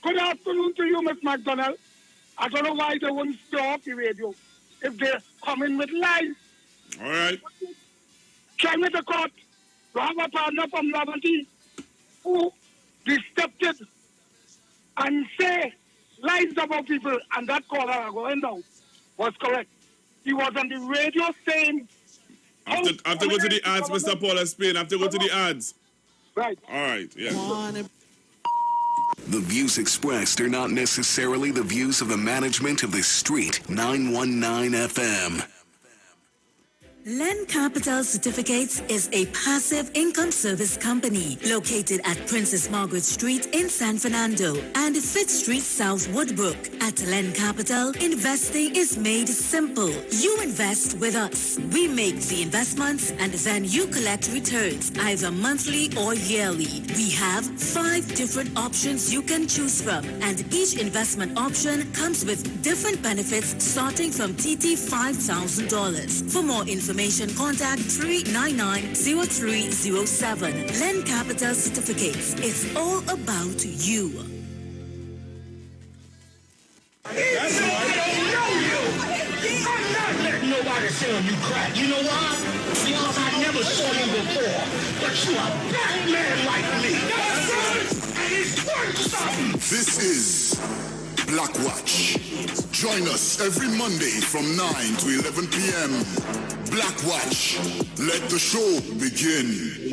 Good afternoon to you, Miss McDonald. I don't know why they wouldn't stop the radio if they come in with lies. All right. Tell me the court to have a partner from Laventine who decepted and say lies about people, and that caller going down was correct. He was on the radio saying... I have to go to the ads, Mr. Paul Spain. I have to go to the ads. Right. All right, yeah. The views expressed are not necessarily the views of the management of the Street 919 FM. Len Capital Certificates is a passive income service company located at Princess Margaret Street in San Fernando and Fifth Street South Woodbrook. At Len Capital, investing is made simple. You invest with us. We make the investments and then you collect returns either monthly or yearly. We have 5 different options you can choose from, and each investment option comes with different benefits starting from TT $5,000. For more information, contact 399-0307. Len Capital Certificates. It's all about you. That's why I don't know you. I'm not letting nobody sell you crack. You know why? Because I never saw you before. But you a black man like me. That's right. And it's worth something. This is Black Watch. Join us every Monday from 9 to 11 p.m. Black Watch. Let the show begin.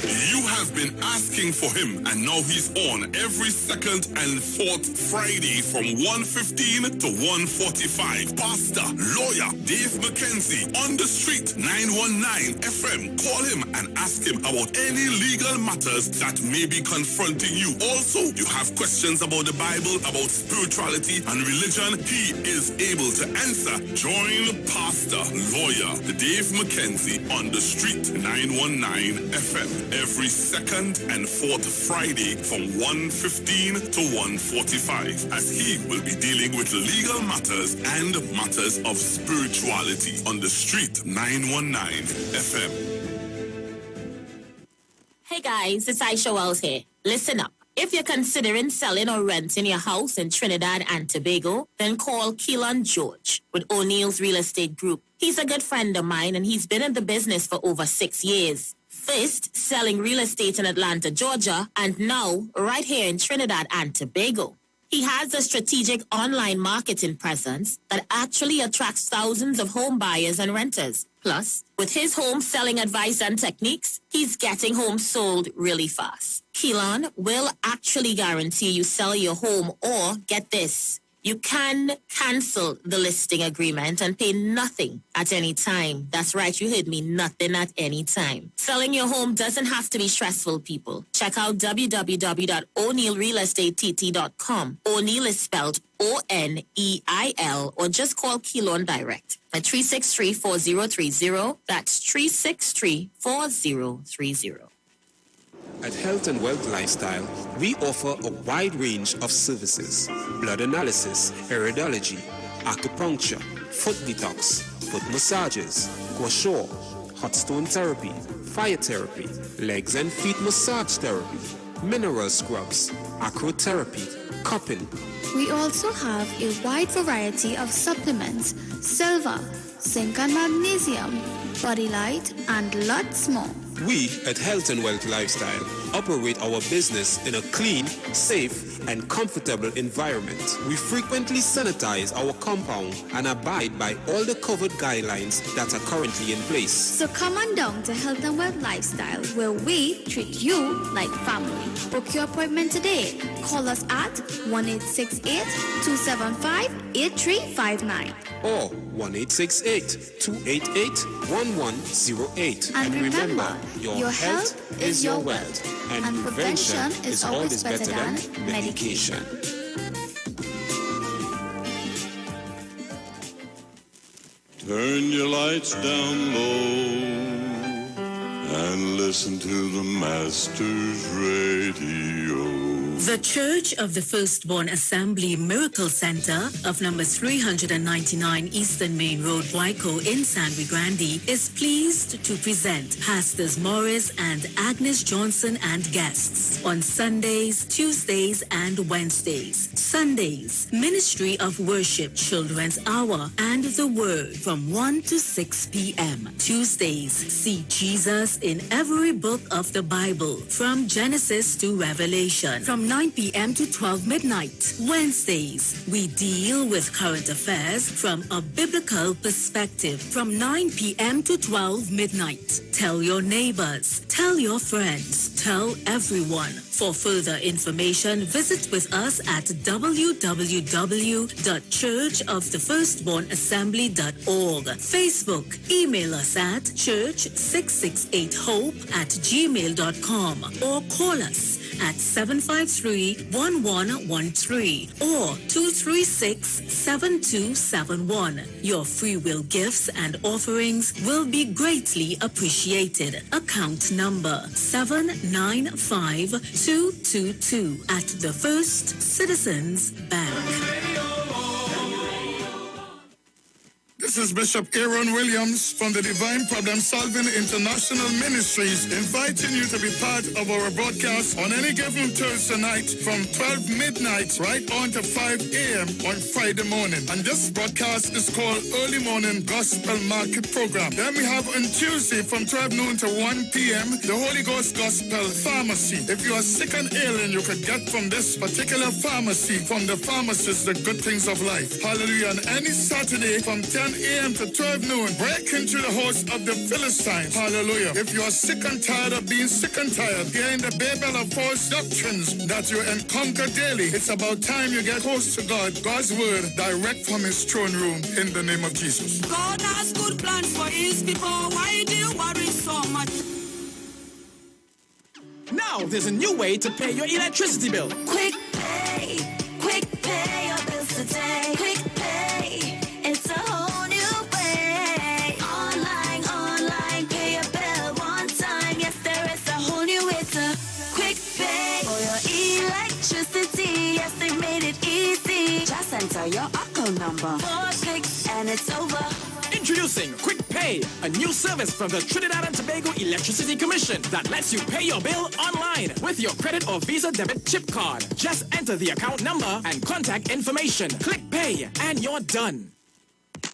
You have been asking for him, and now he's on every second and fourth Friday from 1:15 to 1:45. Pastor, lawyer Dave McKenzie on the Street 919 FM. Call him and ask him about any legal matters that may be confronting you. Also, you have questions about the Bible, about spirituality and religion. He is able to answer. Join Pastor, lawyer Dave McKenzie on the Street 919 FM. Every second and fourth Friday from 1:15 to 1:45, as he will be dealing with legal matters and matters of spirituality on the Street 919 FM. Hey guys, it's Aisha Wells here. Listen up. If you're considering selling or renting your house in Trinidad and Tobago, then call Keelan George with O'Neill's Real Estate Group. He's a good friend of mine and he's been in the business for over 6 years. First, selling real estate in Atlanta, Georgia, and now right here in Trinidad and Tobago. He has a strategic online marketing presence that actually attracts thousands of home buyers and renters. Plus, with his home selling advice and techniques, he's getting homes sold really fast. Keelan will actually guarantee you sell your home or, get this, You can cancel the listing agreement and pay nothing at any time. That's right, you heard me, nothing at any time. Selling your home doesn't have to be stressful, people. Check out www.o'neillrealestatetT.com. O'Neill is spelled O-N-E-I-L, or just call Keylon Direct at 363-4030. That's 363-4030. At Health and Wealth Lifestyle, we offer a wide range of services: blood analysis, iridology, acupuncture, foot detox, foot massages, gua sha, hot stone therapy, fire therapy, legs and feet massage therapy, mineral scrubs, acrotherapy, cupping. We also have a wide variety of supplements: silver, zinc and magnesium, body light, and lots more. We at Health and Wealth Lifestyle operate our business in a clean, safe, and comfortable environment. We frequently sanitize our compound and abide by all the COVID guidelines that are currently in place. So come on down to Health and Wealth Lifestyle, where we treat you like family. Book your appointment today. Call us at 1-868-275-8359. Or 1-868-288-1108. And remember, your health is your wealth, and prevention is always better than medication. Turn your lights down low and listen to the Master's Radio. The Church of the Firstborn Assembly Miracle Center of number 399 Eastern Main Road, Waiko in San Luis Grande is pleased to present Pastors Morris and Agnes Johnson and guests on Sundays, Tuesdays, and Wednesdays. Sundays, Ministry of Worship Children's Hour and the Word from 1 to 6 p.m. Tuesdays, see Jesus in every book of the Bible from Genesis to Revelation from 9 p.m. to 12 midnight. Wednesdays, we deal with current affairs from a biblical perspective from 9 p.m. to 12 midnight. Tell your neighbors, tell your friends, tell everyone. For further information, visit with us at www.churchofthefirstbornassembly.org. Facebook, email us at church668hope@gmail.com or call us at 753-1113 or 236-7271. Your free will gifts and offerings will be greatly appreciated. Account number 795222 at the First Citizens Bank. This is Bishop Aaron Williams from the Divine Problem Solving International Ministries, inviting you to be part of our broadcast on any given Thursday night from 12 midnight right on to 5 a.m. on Friday morning. And this broadcast is called Early Morning Gospel Market Program. Then we have on Tuesday from 12 noon to 1 p.m. the Holy Ghost Gospel Pharmacy. If you are sick and ailing, you could get from this particular pharmacy, from the pharmacist, the good things of life. Hallelujah. And any Saturday from 10 a.m. to 12 noon, break into the house of the Philistines. Hallelujah. If you are sick and tired of being sick and tired, hearing the babel of false doctrines that you encounter daily, it's about time you get close to God, God's word, direct from his throne room, in the name of Jesus. God has good plans for his people. Why do you worry so much? Now there's a new way to pay your electricity bill. Quick pay your bills today. Quick pay, it's a whole new way. Online, pay your bill one time. Yes, there is a whole new way to quick pay for your electricity. Yes, they made it easy. Just enter your account number, 4 clicks, and it's over. Introducing Quick Pay, a new service from the Trinidad and Tobago Electricity Commission that lets you pay your bill online with your credit or Visa debit chip card. Just enter the account number and contact information. Click Pay, and you're done.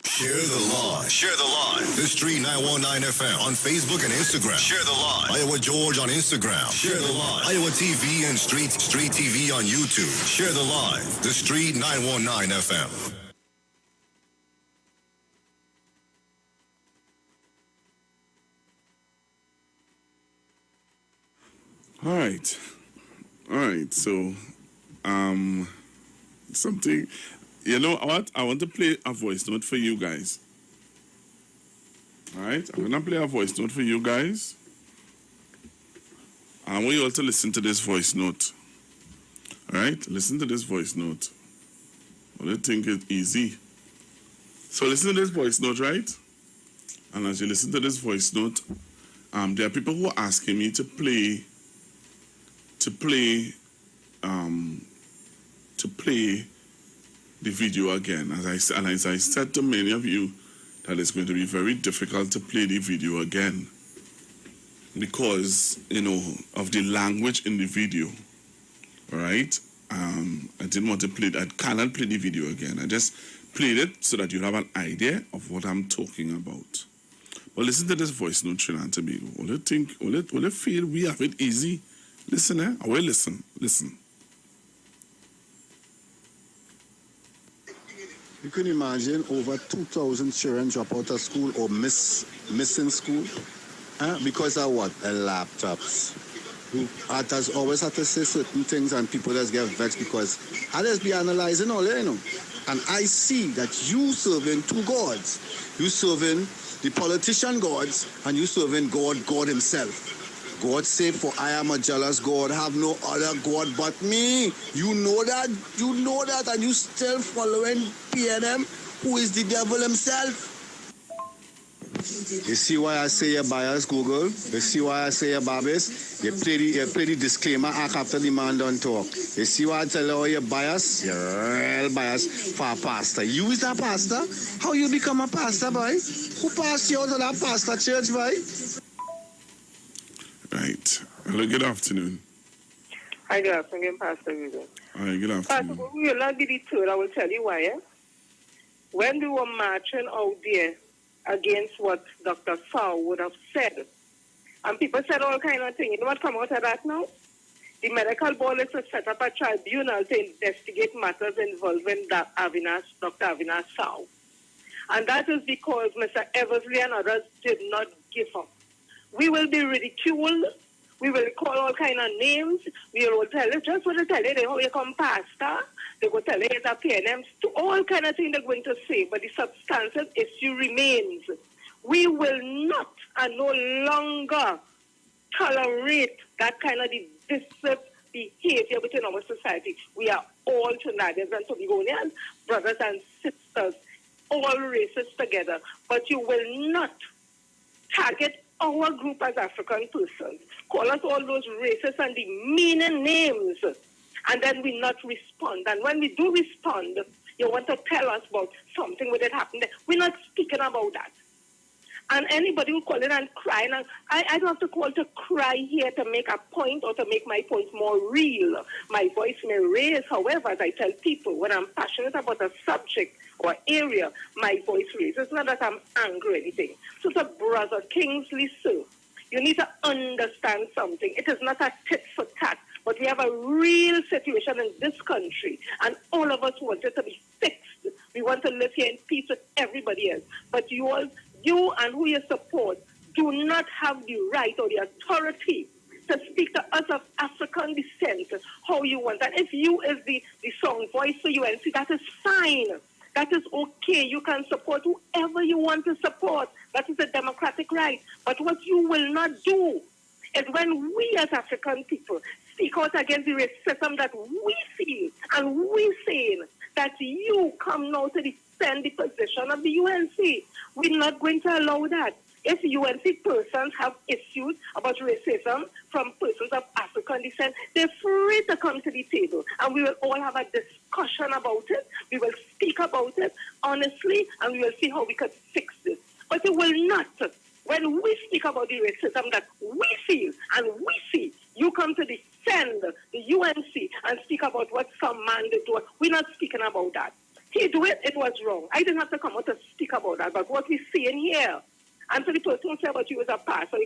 Share the live. Share the live. The Street 919 FM on Facebook and Instagram. Share the live. Iowa George on Instagram. Share the live. Iowa TV and Street TV on YouTube. Share the live. The Street 919 FM. All right. So, something You know what? I want to play a voice note for you guys. All right? I'm going to play a voice note for you guys. I want you all to listen to this voice note. All right? Listen to this voice note. I don't think it's easy. So listen to this voice note, right? And as you listen to this voice note, there are people who are asking me to play the video again. As I said to many of you, that it's going to be very difficult to play the video again because, of the language in the video. All right? I didn't want to play it. I cannot play the video again. I just played it so that you have an idea of what I'm talking about. But listen to this voice note, Trinidad and Tobago. Will it feel we have it easy? Listen, I will listen. Listen. You can imagine over 2,000 children drop out of school or missing school because of what? Laptops. Art has always had to say certain things and people just get vexed because I just be analyzing all that, And I see that you serving two gods. You serving the politician gods and you serving God himself. God say, for I am a jealous God, have no other God but me. You know that, and you still following PNM, who is the devil himself. You see why I say you're biased, Google? You see why I say you're biased? You play the disclaimer act after the man done talk. You see why I tell you you're biased? You're real biased for a pastor. You is a pastor? How you become a pastor, boy? Who passed you out of that pastor church, boy? Right. Hello, good afternoon. Hi, good afternoon, Pastor Ruben. Hi, good afternoon. Pastor, we will not be deterred. I will tell you why. When we were marching out there against what Dr. Sau would have said, and people said all kind of things. You know what come out of that now? The medical board is to set up a tribunal to investigate matters involving Dr. Avinash Sau. And that is because Mr. Eversley and others did not give up. We will be ridiculed. We will call all kind of names. We will tell you, just want to tell you, how you come pastor. They will tell you it's a PNM. All kind of things they're going to say, but the substantive issue remains. We will not and no longer tolerate that kind of divisive behavior within our society. We are all Trinidadians and Tobagonians, brothers and sisters, all races together. But you will not target our group as African persons, call us all those races and the meaning names, and then we not respond. And when we do respond, you want to tell us about something that happened. We're not speaking about that. And anybody who call it and cry, and I don't have to call to cry here to make a point or to make my point more real. My voice may raise, however, as I tell people, when I'm passionate about a subject or area, my voice raises. It's not that I'm angry or anything. So to Brother Kingsley, sir, you need to understand something. It is not a tit for tat, but we have a real situation in this country, and all of us want it to be fixed. We want to live here in peace with everybody else. But you and who you support do not have the right or the authority to speak to us of African descent how you want. And if you is the song voice for UNC, that is fine. That is okay. You can support whoever you want to support. That is a democratic right. But what you will not do is when we as African people speak out against the racism that we feel and we saying that you come now to defend the position of the UNC. We're not going to allow that. If UNC persons have issues about racism from persons of African descent, they're free to come to the table and we will all have a discussion about it. We will speak about it honestly and we will see how we can fix this. But it will not. When we speak about the racism that we feel and we see, you come to defend the UNC and speak about what some man did to us. We're not speaking about that. He do it, it was wrong. I didn't have to come out to speak about that, but what we see in here, and so the person who said about you as a pastor,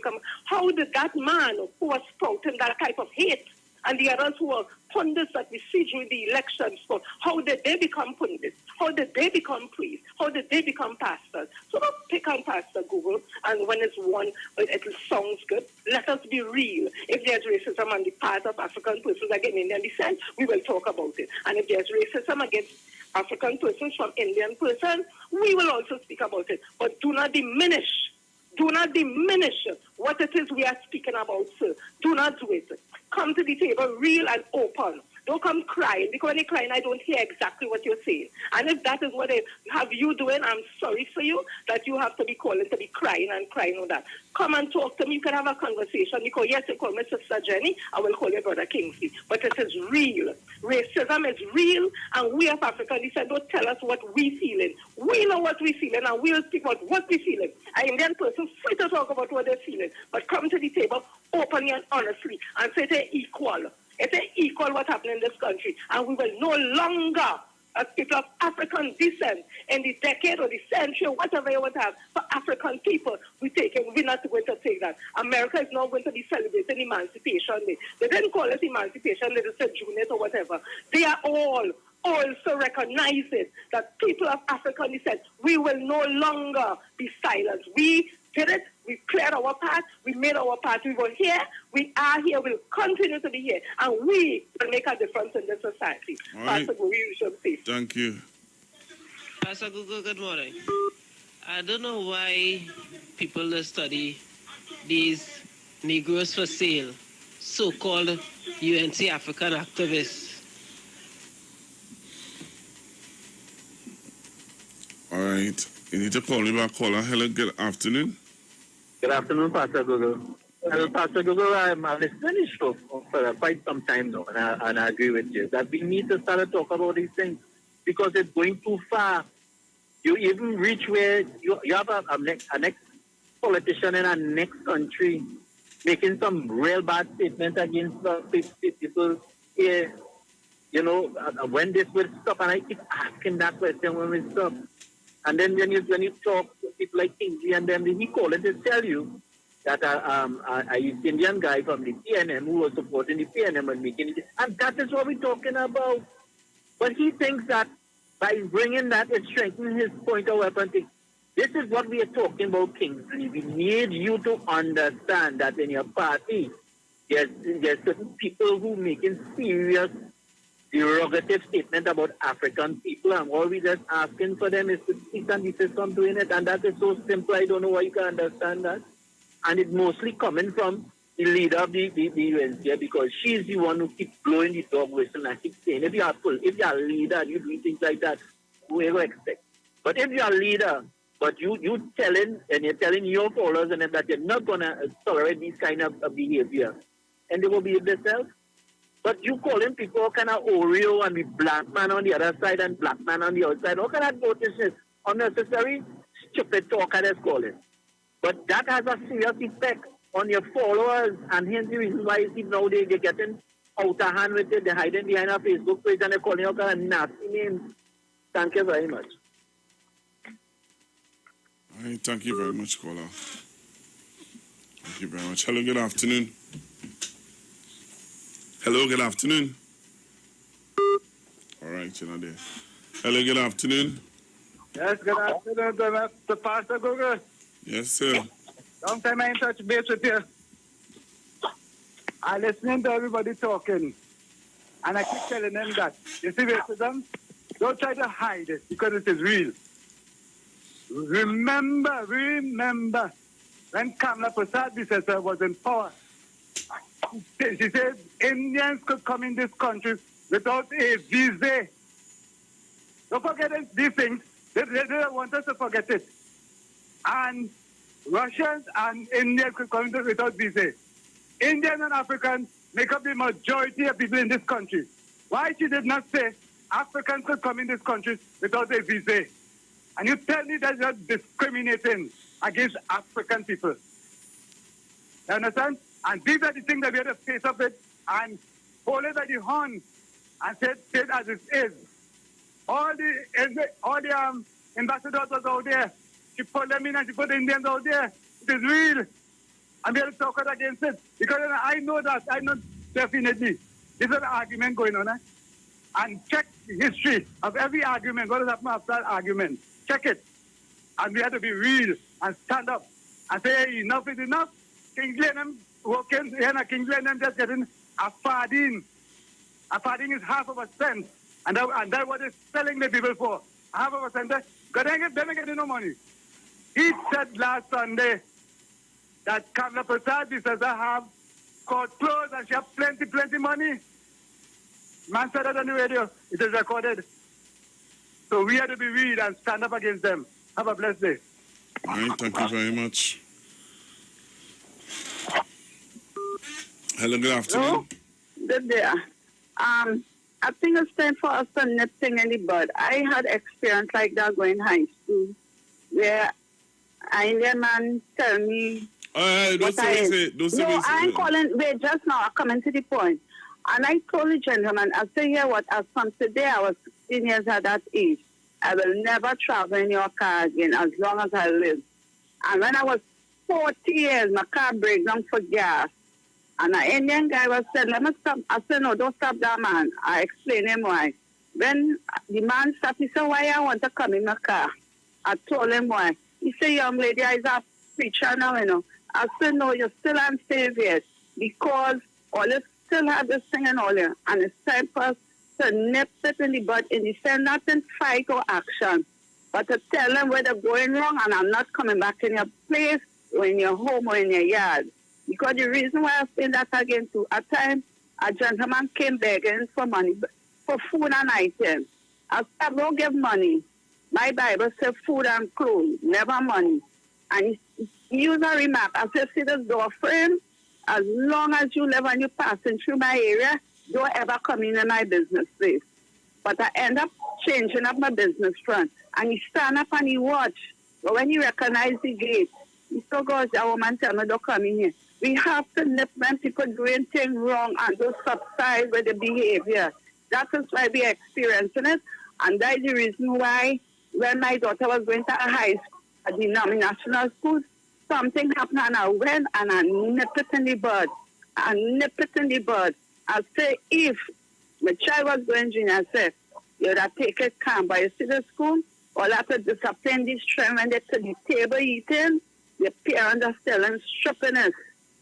how did that man who was spouting that type of hate and the others who were pundits that we see during the elections, how did they become pundits? How did they become priests? How did they become pastors? So don't pick on Pastor Google, and when it's one, it sounds good. Let us be real. If there's racism on the part of African persons against Indian descent, we will talk about it. And if there's racism against African persons, from Indian persons, we will also speak about it. But do not diminish what it is we are speaking about, sir. Do not do it. Come to the table real and open. Don't come crying, because when you're crying, I don't hear exactly what you're saying. And if that is what they have you doing, I'm sorry for you that you have to be calling to be crying and crying on that. Come and talk to me. You can have a conversation. Because yes, you call me Sister Jenny, I will call you Brother Kingsley. But it is real. Racism is real, and we as Africans, he said, don't tell us what we feeling. We know what we feeling, and we'll speak about what we feeling. An Indian person free to talk about what they're feeling, but come to the table openly and honestly and say they're equal. It's equal what happened in this country, and we will no longer, as people of African descent, in the decade or the century, whatever you want to have, for African people, we're not going to take that. America is not going to be celebrating Emancipation Day. They didn't call it Emancipation Day, they said Juneteenth or whatever. They are all also recognizing that people of African descent, we will no longer be silent. We did it. We cleared our path. We made our path. We were here. We are here. We'll continue to be here. And we will make a difference in this society. All right. Pastor Guru, you should say. Thank you. Pastor Google, good morning. I don't know why people that study these Negroes for sale, so-called UNC African activists. All right. You need to call me back, caller. Hello, good afternoon. Good afternoon, Pastor Google. Well, Pastor Google, I'm listening to this show for quite some time now, and I agree with you that we need to start to talk about these things because it's going too far. You even reach where you have a next politician in a next country making some real bad statements against people here. You know, when this will stop, and I keep asking that question when we stop. And then when you talk to people like Kingsley and them, he called it to tell you that a East Indian guy from the PNM who was supporting the PNM and making it. And that is what we're talking about. But he thinks that by bringing that, it strengthens his point of weapon thing. This is what we are talking about, Kingsley. We need you to understand that in your party, there's certain people who making serious derogative statement about African people, and all we just asking for them is to cease and desist from doing it, and that is so simple. I don't know why you can understand that. And it's mostly coming from the leader of the UNC, because she's the one who keeps blowing the dog whistle and keeps saying, if you're a leader and you do things like that, who ever expect? But if you're a leader, but you're telling your followers and that you're not gonna tolerate this kind of behavior, and they will behave themselves. But you calling people kind of Oreo and the black man on the other side and black man on the outside. How can that go to this unnecessary, stupid talk, as call it? But that has a serious effect on your followers, and hence the reason why you see now they're getting out of hand with it. They're hiding behind a Facebook page and they're calling out kind of nasty names. Thank you very much. All right, thank you very much, caller. Thank you very much. Hello, good afternoon. Hello, good afternoon. All right, you're not there. Hello, good afternoon. Yes, good afternoon, Mr. Pastor Google. Yes, sir. Long time I ain't touch base with you. I'm listening to everybody talking, and I keep telling them that, you see racism, don't try to hide it, because it is real. Remember, when Kamala Prasad was in power, she said Indians could come in this country without a visa. Don't forget these things. They don't want us to forget it. And Russians and Indians could come in without visa. Indians and Africans make up the majority of people in this country. Why she did not say Africans could come in this country without a visa? And you tell me that you're discriminating against African people. You understand? And these are the things that we have to face up with and hold it at the horn and say it as it is. All the ambassadors was out there. She put them in and she put the Indians out there. It is real. And we have to talk out against it. Because I know definitely. This is an argument going on. And check the history of every argument. What has happened after that argument? Check it. And we have to be real and stand up and say, hey, enough is enough. Kingsley and them working, Kingsley and them just getting a farthing. A farthing is half of a cent. And that's what they're selling the people for. Half of a center, because they're not getting no money. He said last Sunday that Kamla Prasad, he says, I have court closed and she have plenty money. Man said that on the radio. It is recorded. So we have to be real and stand up against them. Have a blessed day. All right, thank you very much. Hello, good afternoon. Hello? Good day. I think it's time for us to nip thing in the bud. I had experience like that going high school, where an Indian man tell me. Don't say No, I'm calling. Wait, just now, I'm coming to the point. And I told the gentleman, I said, here what, as from today, I was 16 years at that age. I will never travel in your car again as long as I live. And when I was 40 years, my car break down for gas. And an Indian guy was said, let me stop. I said, no, don't stop that man. I explained him why. When the man stopped, he said, why I want to come in my car? I told him why. He said, young lady, I is a preacher now, you know. I said, no, you're still unsaved yet. Because all you still have this thing and all there. And it's time for us to nip it in the bud in the sense not in fight or action. But to tell them where they're going wrong and I'm not coming back in your place or in your home or in your yard. Because the reason why I say that again too, at times a gentleman came begging for money, for food and items. I said, I don't give money. My Bible says food and clothes, never money. And he used a remark. I said, see this door frame? As long as you live and you're passing through my area, don't ever come in my business place. But I end up changing up my business front. And he stand up and he watch. But when he recognize the gate, he still goes, that woman tell me don't come in here. We have to nip when people doing things wrong and do subside with the behavior. That is why we are experiencing it. And that is the reason why when my daughter was going to a high school, at the national schools, something happened and I went and I nipped it in the bud. I say, if my child was going junior, I said, you would have take it calm. But you see the school, all after discipline this trend when they to the table eating, the parents are selling stupidness.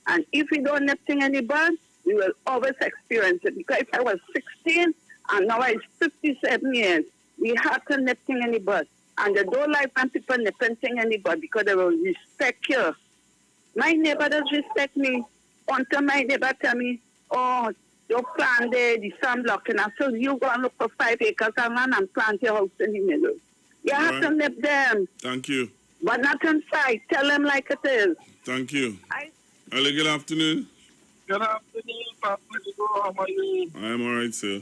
And if we don't nip thing in the bud, we will always experience it. Because if I was 16 and now I'm 57 years, we have to nip thing in the bud. And they don't like when people nipping thing in the bud because they will respect you. My neighbor does respect me. Until my neighbor tell me, oh, your plant there, the sun blocking. I said, you go and look for 5 acres of land and plant your house in the middle. You have to nip them. Thank you. But not inside. Tell them like it is. Thank you. Hello, good afternoon. Good afternoon, Papa. How are you? I'm all right, sir.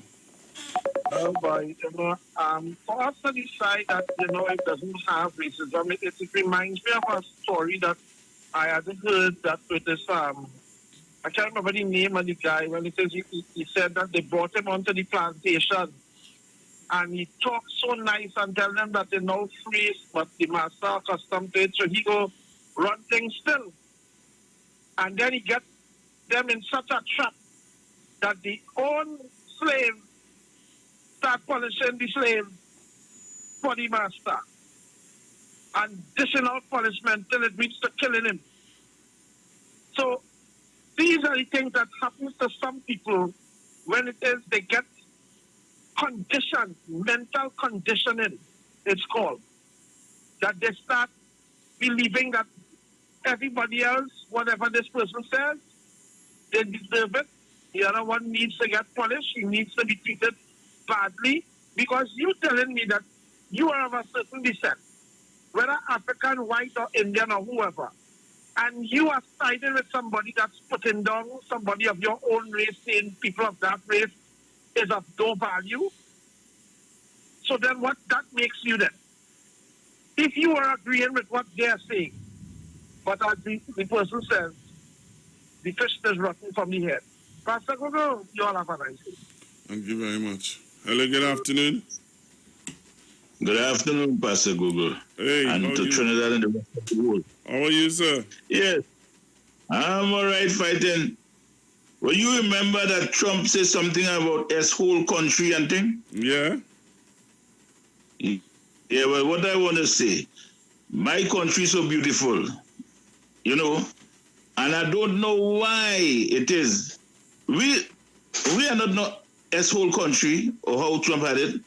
For us to decide that, it doesn't have racism, it reminds me of a story that I had heard that with this, I can't remember the name of the guy, when he says he said that they brought him onto the plantation and he talked so nice and tell them that they're no free, but the master accustomed to it, so he go run things still. And then he get them in such a trap that the own slave start punishing the slave for the master and dishing out punishment till it reaches to killing him. So these are the things that happens to some people when it is they get conditioned, mental conditioning, it's called, that they start believing that everybody else, whatever this person says, they deserve it. The other one needs to get punished. He needs to be treated badly because you're telling me that you are of a certain descent, whether African, white, or Indian, or whoever, and you are siding with somebody that's putting down somebody of your own race, saying people of that race is of no value. So then what that makes you then? If you are agreeing with what they're saying, but as the person says, the fish is rotten from the head. Pastor Google, you all have a nice day. Thank you very much. Hello, good afternoon. Good afternoon, Pastor Google. Hey, and to Trinidad and the rest of the world. How are you, sir? Yes, I'm all right fighting. Well, you remember that Trump said something about his whole country and thing? Yeah. Yeah, well, what I want to say, my country is so beautiful, and I don't know why it is. We are not S-hole country, or how Trump had it,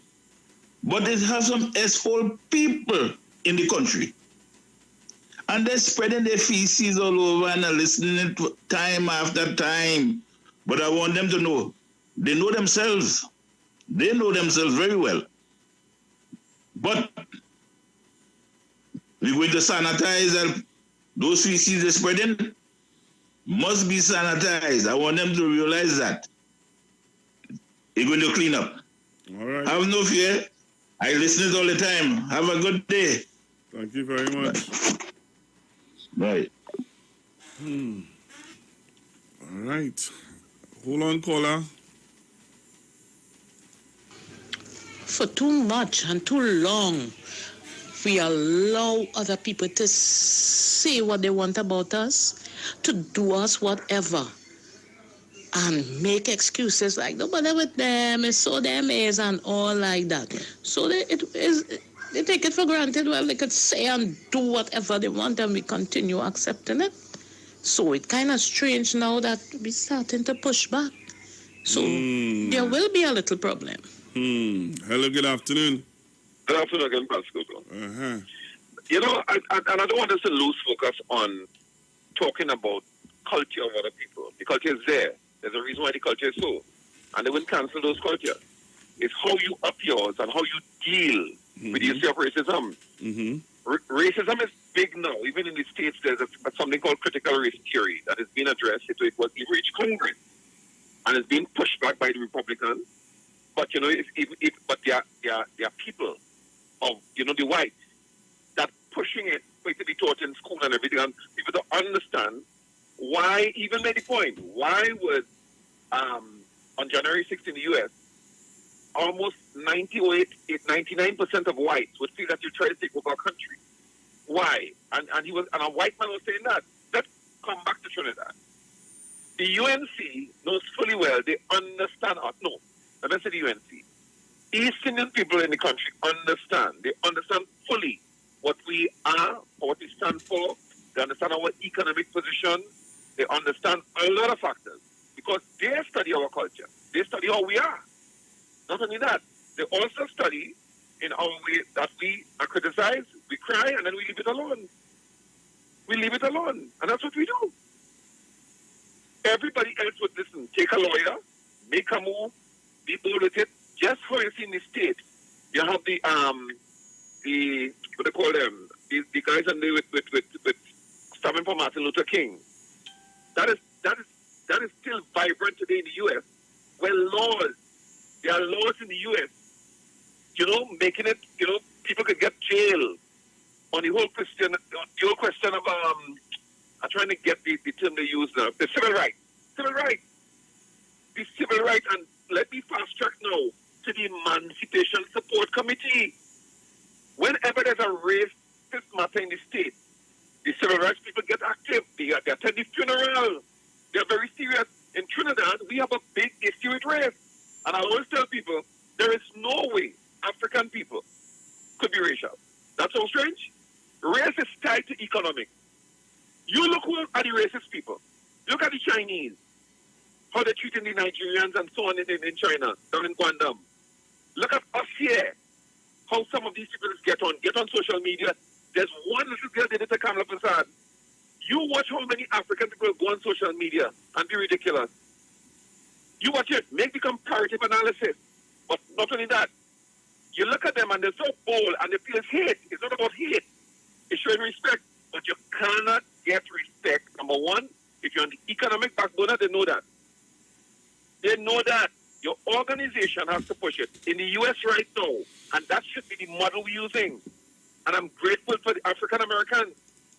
but it has some S-hole people in the country. And they're spreading their feces all over and are listening to time after time. But I want them to know, they know themselves. They know themselves very well. But we're going to sanitize those feces they're spreading must be sanitized. I want them to realize that. They're going to clean up. All right. Have no fear. I listen it all the time. Have a good day. Thank you very much. Bye. All right. Hold on, caller. For too much and too long, we allow other people to say what they want about us, to do us whatever, and make excuses like nobody with them, it's so them is, and all like that. So they take it for granted. Well, they could say and do whatever they want, and we continue accepting it. So it's kind of strange now that we're starting to push back. So there will be a little problem. Hello, good afternoon. Good afternoon again, Pascal. You know, and I don't want us to lose focus on talking about culture of other people. The culture is there. There's a reason why the culture is so. And they wouldn't cancel those cultures. It's how you up yours and how you deal with the issue of racism. Racism is big now. Even in the States, there's something called critical race theory that is being addressed. It was reached Congress. And it's being pushed back by the Republicans. But, you know, but there are people of, you know, the whites that pushing it for it to be taught in school and everything. And people don't understand why, even made the point, why was on January 6th in the U.S., almost 99% of whites would feel that you try to take over our country. Why? And a white man was saying that. Let's come back to Trinidad. The UNC knows fully well, they understand us. No, let me say the UNC. East Indian people in the country understand. They understand fully what we are, or what we stand for. They understand our economic position. They understand a lot of factors because they study our culture. They study how we are. Not only that, they also study in our way that we are criticized, we cry, and then we leave it alone. We leave it alone, and that's what we do. Everybody else would listen. Take a lawyer, make a move, be bold with it. Just for you see in the state, you have the what they call them, the guys on there with standing for Martin Luther King. That is still vibrant today in the U.S. Well, there are laws in the U.S. You know, making it, you know, people could get jailed on the whole question of I'm trying to get the term they use now, the civil rights. Civil rights. The civil rights, and let me fast track now to the Emancipation Support Committee. Whenever there's a racist matter in the state, the civil rights people get active. They attend the funeral. They're very serious. In Trinidad, we have a big issue with race. And I always tell people, there is no way African people could be racial. That's so strange. Race is tied to economics. You look at the racist people. Look at the Chinese. How they're treating the Nigerians and so on in China, down in Guangdong. Look at us here. How some of these people get on social media. There's one little girl did it to Kamala Prasad. You watch how many African people go on social media and be ridiculous. You watch it, make the comparative analysis. But not only that, you look at them and they're so bold and they feel it's hate. It's not about hate. It's showing respect. But you cannot get respect. Number one, if you're on the economic backbone, they know that. They know that. Your organization has to push it. In the U.S. right now, and that should be the model we're using. And I'm grateful for the African Americans.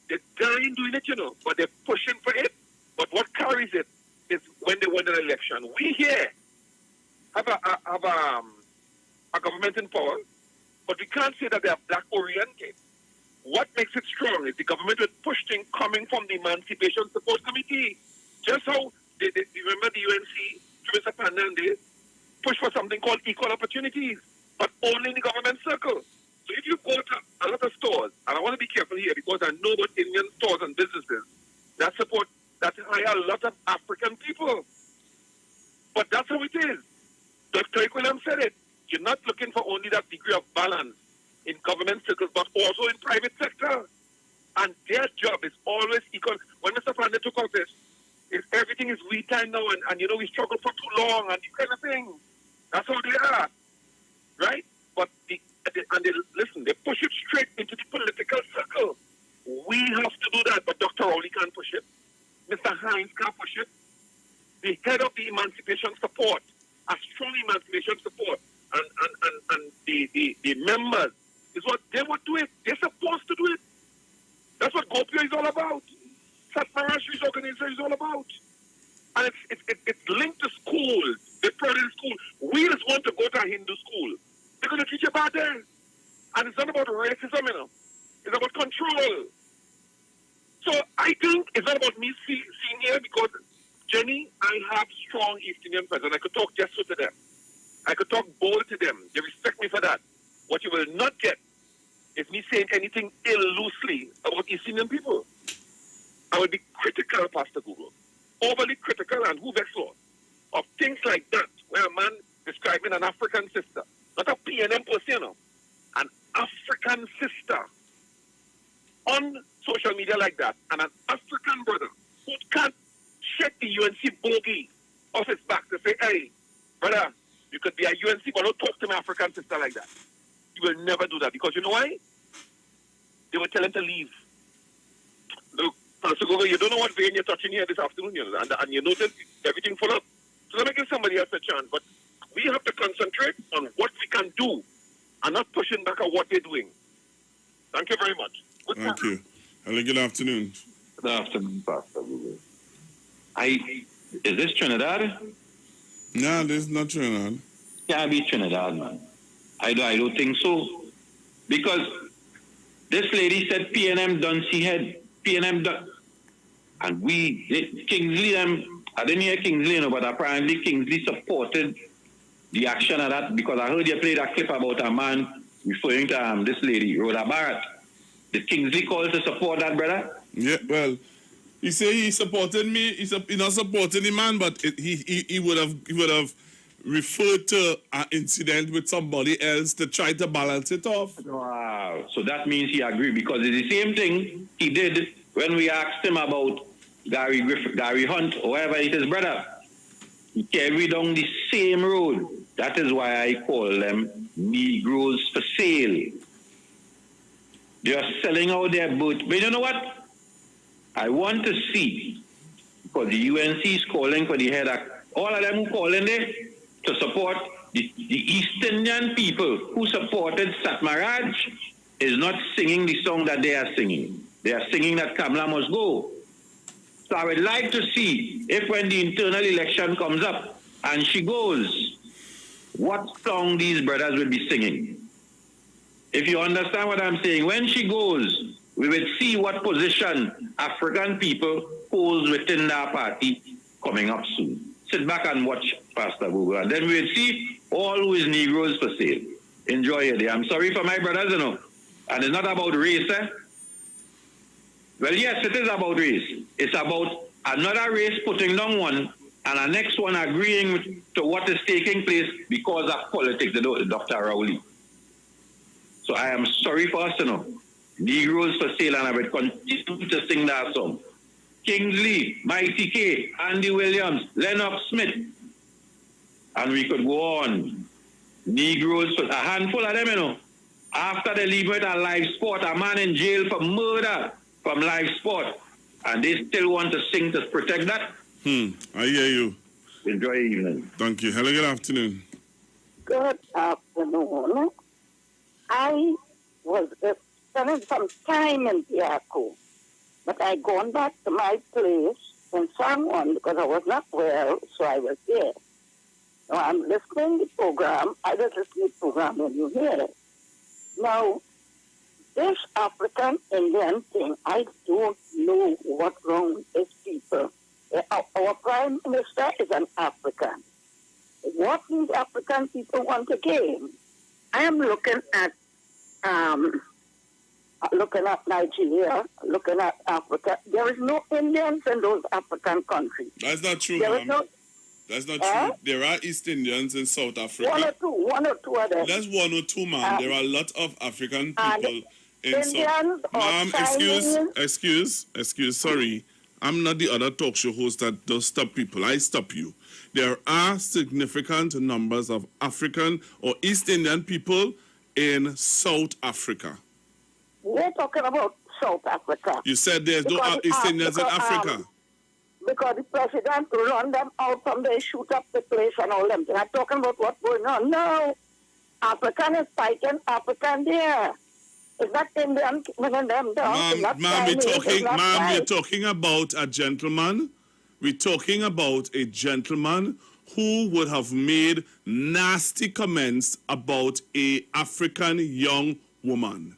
They're dying doing it, you know, but they're pushing for it. But what carries it is when they win an election. We here have a government in power, but we can't say that they are black-oriented. What makes it strong is the government with push things coming from the Emancipation Support Committee. Just how, they remember the UNC, Mr. Fernandez, push for something called equal opportunities, but only in the government circle. So if you go to a lot of stores, and I want to be careful here because I know about Indian stores and businesses that hire a lot of African people. But that's how it is. The Williams said it. You're not looking for only that degree of balance in government circles, but also in private sector. And their job is always equal. When Mr. Pandey took office, everything is we time now, and you know, we struggled for too long, and this kind of thing. That's how they are, right? But listen, they push it straight into the political circle. We have to do that, but Dr. Rowley can't push it. Mr. Hines can't push it. The head of the emancipation support, a strong emancipation support, and the members is what they would do it. They're supposed to do it. That's what Gopio is all about. Satmarash's organization is all about. And it's linked to schools. They're proud in school. We just want to go to a Hindu school. They're going to teach you about there. And it's not about racism, you know. It's about control. So I think it's not about me seeing here because, Jenny, I have strong East Indian friends, and I could talk just to them. I could talk bold to them. They respect me for that. What you will not get is me saying anything ill loosely about East Indian people. I will be critical, Pastor Google. Overly critical and who vexed law of things like that, where a man describing an African sister, not a PNM person, you know, an African sister on social media like that, and an African brother who can't shake the UNC bogey off his back to say, hey, brother, you could be a UNC, but don't talk to my African sister like that. You will never do that, because you know why? They will tell him to leave. Look, Pastor Gogo, you don't know what vein you're touching here this afternoon, you know, and you notice everything full up. So let me give somebody else a chance, but we have to concentrate on what we can do and not pushing back on what they're doing. Thank you very much. Thank you. Hello, good afternoon. Good afternoon, Pastor Google. Is this Trinidad? No, this is not Trinidad. Can't be Trinidad, man. I don't think so. Because this lady said PNM done see head. PNM done. And Kingsley, I didn't hear Kingsley, but apparently Kingsley supported the action of that, because I heard you play that clip about a man referring to this lady, Rhoda Barrett. Did Kingsley call to support that, brother? Yeah, well, he said he supported me. He's not supporting the man, but he would have referred to an incident with somebody else to try to balance it off. Wow. So that means he agreed, because it's the same thing he did when we asked him about Gary Hunt, or whatever it is, brother. He carried down the same road. That is why I call them Negroes for sale. They are selling out their boat. But you know what? I want to see, because the UNC is calling for the head of, all of them who calling there to support the East Indian people who supported Satmaraj is not singing the song that they are singing. They are singing that Kamala must go. So I would like to see if when the internal election comes up and she goes, what song these brothers will be singing. If you understand what I'm saying, when she goes, we will see what position African people hold within that party coming up soon. Sit back and watch, Pastor Google, and then we will see all who is Negroes for sale. Enjoy your day. I'm sorry for my brothers, you know. And it's not about race, eh? Well, yes, it is about race. It's about another race putting down one and the next one agreeing to what is taking place because of politics, Dr. Rowley. So I am sorry for us, you know. Negroes for sale, and I will continue to sing that song. Kingsley, Mighty K, Andy Williams, Lennox Smith, and we could go on. Negroes, for a handful of them, you know. After they leave with a live sport, a man in jail for murder from live sport, and they still want to sing to protect that. I hear you. Enjoy your evening. Thank you. Hello, good afternoon. Good afternoon. I was spending some time in Piaco, but I gone back to my place in San Juan because I was not well, so I was there. Now I'm listening to the program. I just listen to the program when you hear it. Now, this African Indian thing, I don't know what's wrong with these people. Our Prime Minister is an African. What these African people want to gain? I am looking at Nigeria, looking at Africa. There is no Indians in those African countries. That's not true, There is no. That's not true. There are East Indians in South Africa. One or two of them. That's 1 or 2, ma'am. There are a lot of African people in Indians South. Ma'am, excuse, sorry. I'm not the other talk show host that does stop people. I stop you. There are significant numbers of African or East Indian people in South Africa. We're talking about South Africa. You said there's no East Indians in Africa. Because the president run them out from there, shoot up the place and all them. They're not talking about what's going on. No. African is fighting African there. It's not Indian keeping them down. Ma'am, we're talking about a gentleman. We're talking about a gentleman who would have made nasty comments about a African young woman.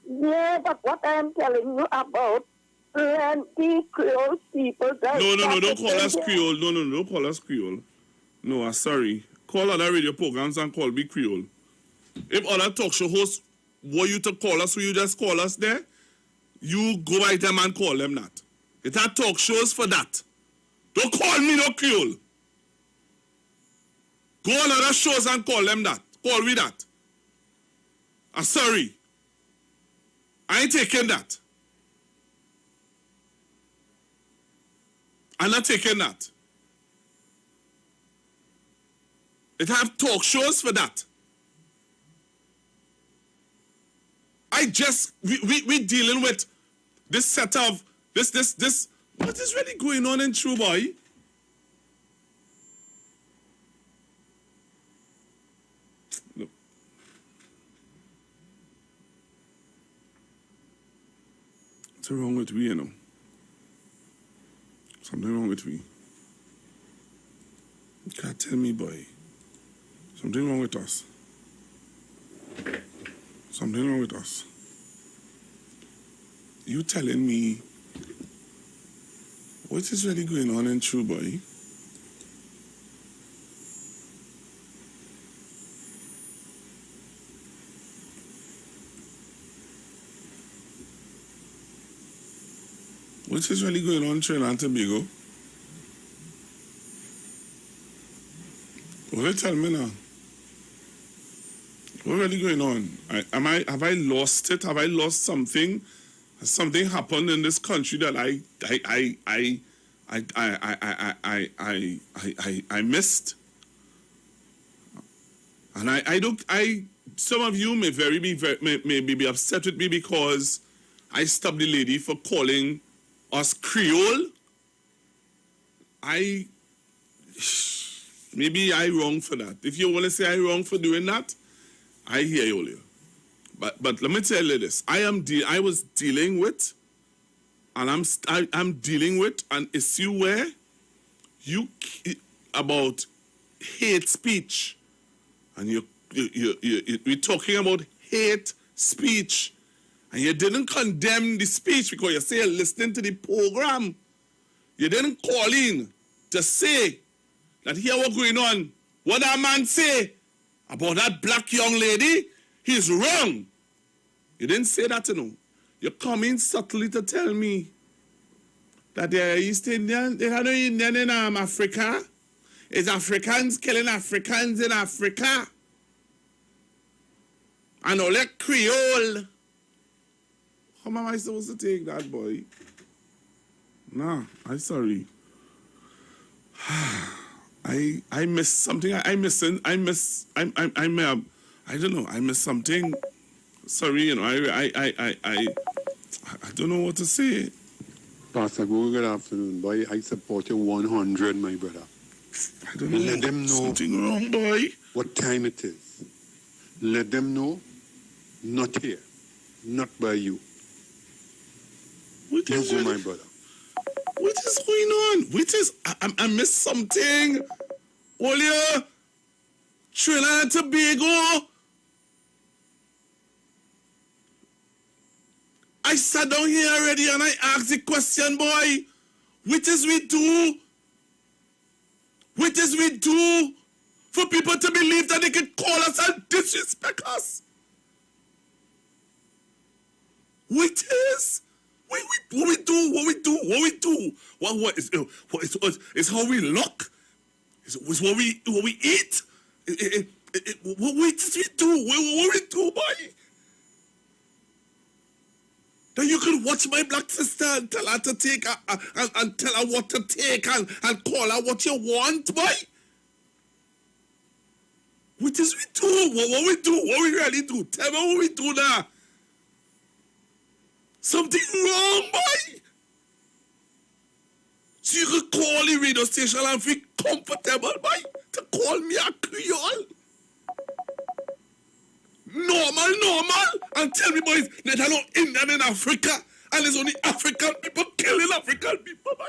Yeah, but what I'm telling you about plenty Creole people. No, don't call us Creole. No, don't call us Creole. No, I'm sorry. Call other radio programs and call me Creole. If other talk show hosts want you to call us, will you just call us there? You go by them and call them that. It are talk shows for that. Don't call me no Creole. Go on other shows and call them that. Call me that. I'm sorry. I ain't taking that. I'm not taking that. It have talk shows for that. We dealing with this set of this. What is really going on in True Boy? Look. What's wrong with we, you know? Something wrong with me. You can't tell me, boy. Something wrong with us. Something wrong with us. You telling me what is really going on in True Boy? What is really going on in Trinidad and Tobago? What you tell me now? What really going on? Have I lost it? Have I lost something? Has something happened in this country that I missed? And some of you may be upset with me because I stopped the lady for calling us Creole. Maybe I wrong for that. If you want to say I wrong for doing that, I hear you. But let me tell you this: I was dealing with, and I'm dealing with an issue where about hate speech, and we're talking about hate speech, and you didn't condemn the speech because you say you're listening to the program. You didn't call in to say that here what's going on. What that man say about that black young lady, he's wrong. You didn't say that, you know. You come in subtly to tell me that there are East Indians. There are no Indian in Africa. It's Africans killing Africans in Africa. And all that Creole. How am I supposed to take that, boy? Nah, I'm sorry. I missed something. I don't know. I missed something. Sorry, you know. I don't know what to say. Pastor Go, good afternoon, boy. I support you 100, my brother. I don't know. Let them know something wrong, boy. What time it is. Let them know. Not here. Not by you. What is my brother? What is going on? I missed something. Olia, Trinidad and Tobago. I sat down here already and I asked the question, boy. What is we do? What is we do for people to believe that they can call us and disrespect us? What is? What we do? What is how we look? It's what we eat. What we do? What we do, boy? Then you can watch my black sister and tell her to take and tell her what to take and call her what you want, boy. What is we do? What we do? What we really do? Tell me what we do now. Something wrong, boy. So you can call the radio station and feel comfortable, boy, to call me a Creole. Normal, and tell me, boys, that I know Indian in Africa, and there's only African people killing African people, boy.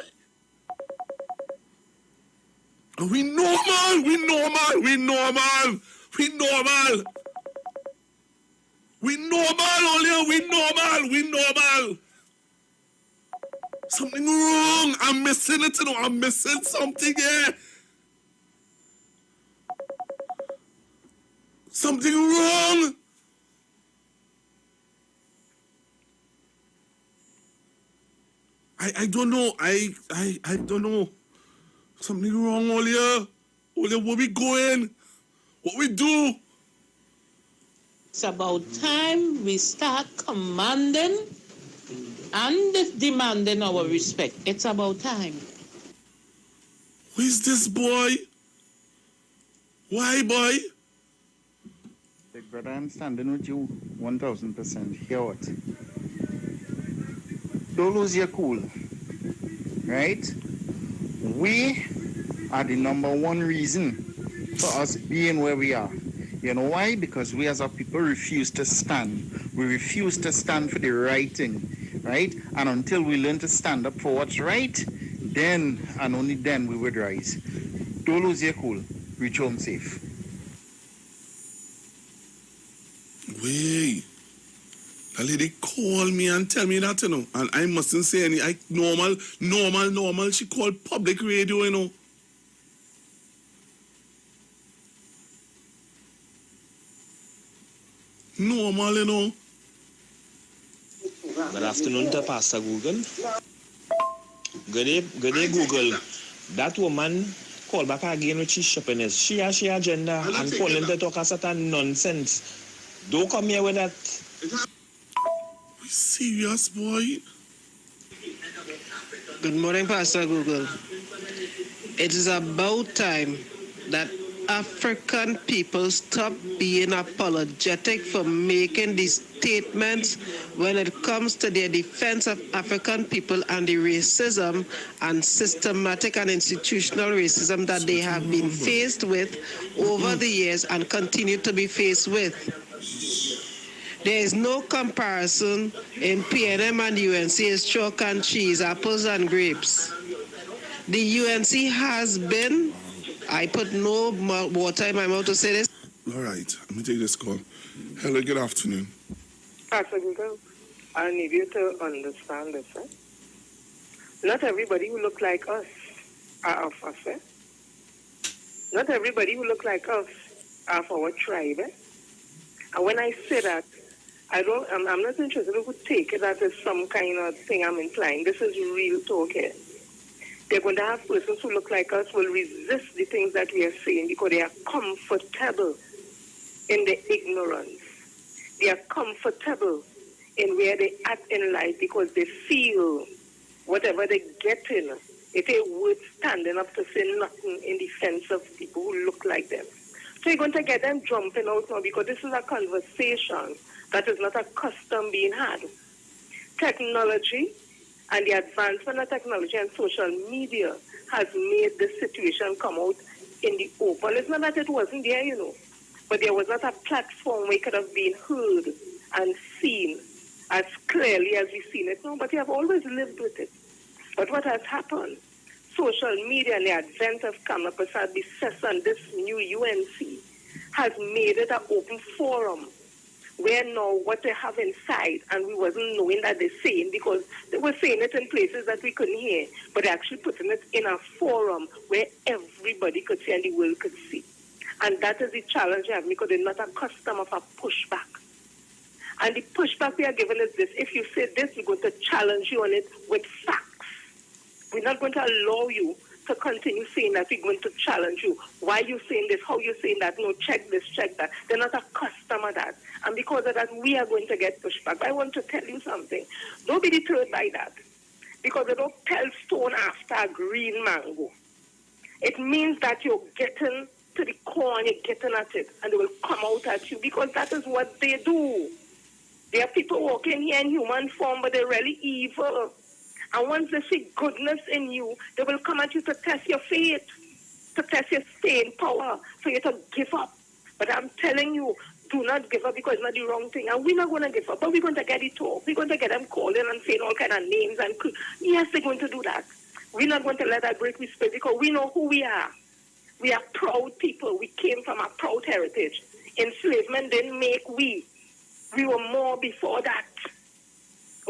And we normal. Something wrong. I'm missing it, I'm missing something here. Something wrong. I don't know. I don't know. Something wrong, Olia. Olia, where we going? What we do? It's about time we start commanding and demanding our respect. It's about time. Who is this boy? Why, boy? Big brother, I'm standing with you 1000%. Hear what? Don't lose your cool. Right? We are the number one reason for us being where we are. You know why? Because we as a people refuse to stand. We refuse to stand for the right thing, right? And until we learn to stand up for what's right, then and only then we would rise. Don't lose your cool. Reach home safe. Wait. The lady called me and tell me that, and I mustn't say any. Normal. She called public radio, Normal, Good afternoon to Pastor Google. Good day, Google. That woman called back again with she shopping. She agenda and calling to talk a certain nonsense. Don't come here with that. We serious, boy? Good morning, Pastor Google. It is about time that African people stop being apologetic for making these statements when it comes to their defense of African people and the racism and systematic and institutional racism that they have been faced with over the years and continue to be faced with. There is no comparison in PNM and UNC is chalk and cheese, apples and grapes. The UNC has been, I put no water in my mouth to say this. All right, let me take this call. Hello, good afternoon. Pastor Google, I need you to understand this, eh? Not everybody who look like us are of us, eh? Not everybody who look like us are of our tribe, eh? And when I say that, I'm not interested who take it as some kind of thing I'm implying. This is real talk here. They're going to have persons who look like us will resist the things that we are saying because they are comfortable in their ignorance. They are comfortable in where they act in life because they feel whatever they get in, it ain't worth standing up to say nothing in defense of people who look like them. So you're going to get them jumping out now because this is a conversation that is not a custom being had. Technology and the advancement of technology and social media has made this situation come out in the open. It's not that it wasn't there, but there was not a platform where it could have been heard and seen as clearly as we've seen it now, but we have always lived with it. But what has happened, social media and the advent of camera persons, and this new UNC has made it an open forum where now what they have inside, and we wasn't knowing that they're saying because they were saying it in places that we couldn't hear, but they're actually putting it in a forum where everybody could see and the world could see. And that is the challenge we have because they're not accustomed of a pushback. And the pushback we are given is this: if you say this, we're going to challenge you on it with facts. We're not going to allow you to continue saying that we're going to challenge you. Why you saying this? How you saying that? No, check this, check that. They're not accustomed to that. And because of that, we are going to get pushback. But I want to tell you something. Don't be deterred by that. Because they don't tell stone after a green mango. It means that you're getting to the core and you're getting at it. And they will come out at you because that is what they do. There are people walking here in human form, but they're really evil. And once they see goodness in you, they will come at you to test your faith, to test your staying power, for you to give up. But I'm telling you, do not give up because it's not the wrong thing. And we're not going to give up, but we're going to get it talk. We're going to get them calling and saying all kind of names. And yes, they're going to do that. We're not going to let that break we spirit because we know who we are. We are proud people. We came from a proud heritage. Enslavement didn't make we. We were more before that.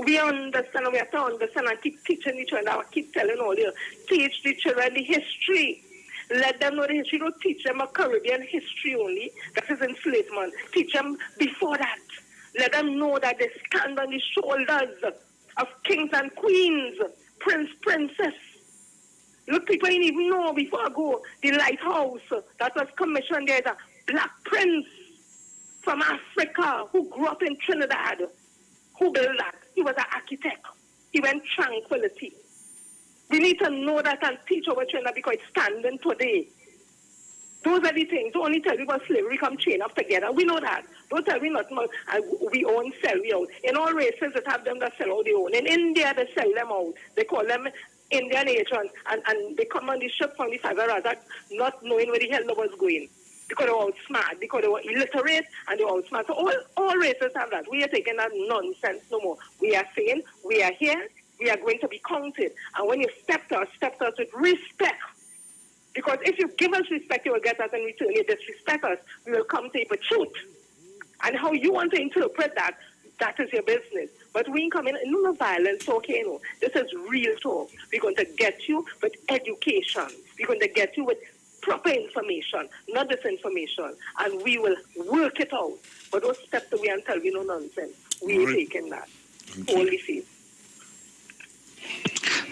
We understand, we have to understand and keep teaching each other. I keep telling all you, teach the children the history. Let them know the history. Don't teach them a Caribbean history only. That is enslavement. Teach them before that. Let them know that they stand on the shoulders of kings and queens, princess. Look, people didn't even know before I go. The lighthouse that was commissioned, there's a black prince from Africa who grew up in Trinidad. Who built that? He was an architect. He went tranquility. We need to know that and teach our children because it's standing today. Those are the things. Don't only tell you about slavery, come chain up together. We know that. Don't tell me nothing about we own, sell we out. In all races that have them that sell out they own. In India, they sell them out. They call them Indian Asians. And they come on the ship from the Sagara not knowing where the hell they was going. Because they were all smart, because they were illiterate, and they were all smart. So all races have that. We are taking that nonsense no more. We are saying, we are here, we are going to be counted. And when you step to us with respect. Because if you give us respect, you will get us in return. You disrespect us, we will come to you with truth. And how you want to interpret that, that is your business. But we ain't coming, no violence, okay, no. This is real talk. We're going to get you with education. We're going to get you with proper information, not disinformation, and we will work it out. But don't step away and tell me no nonsense. We are taking that. Holy faith.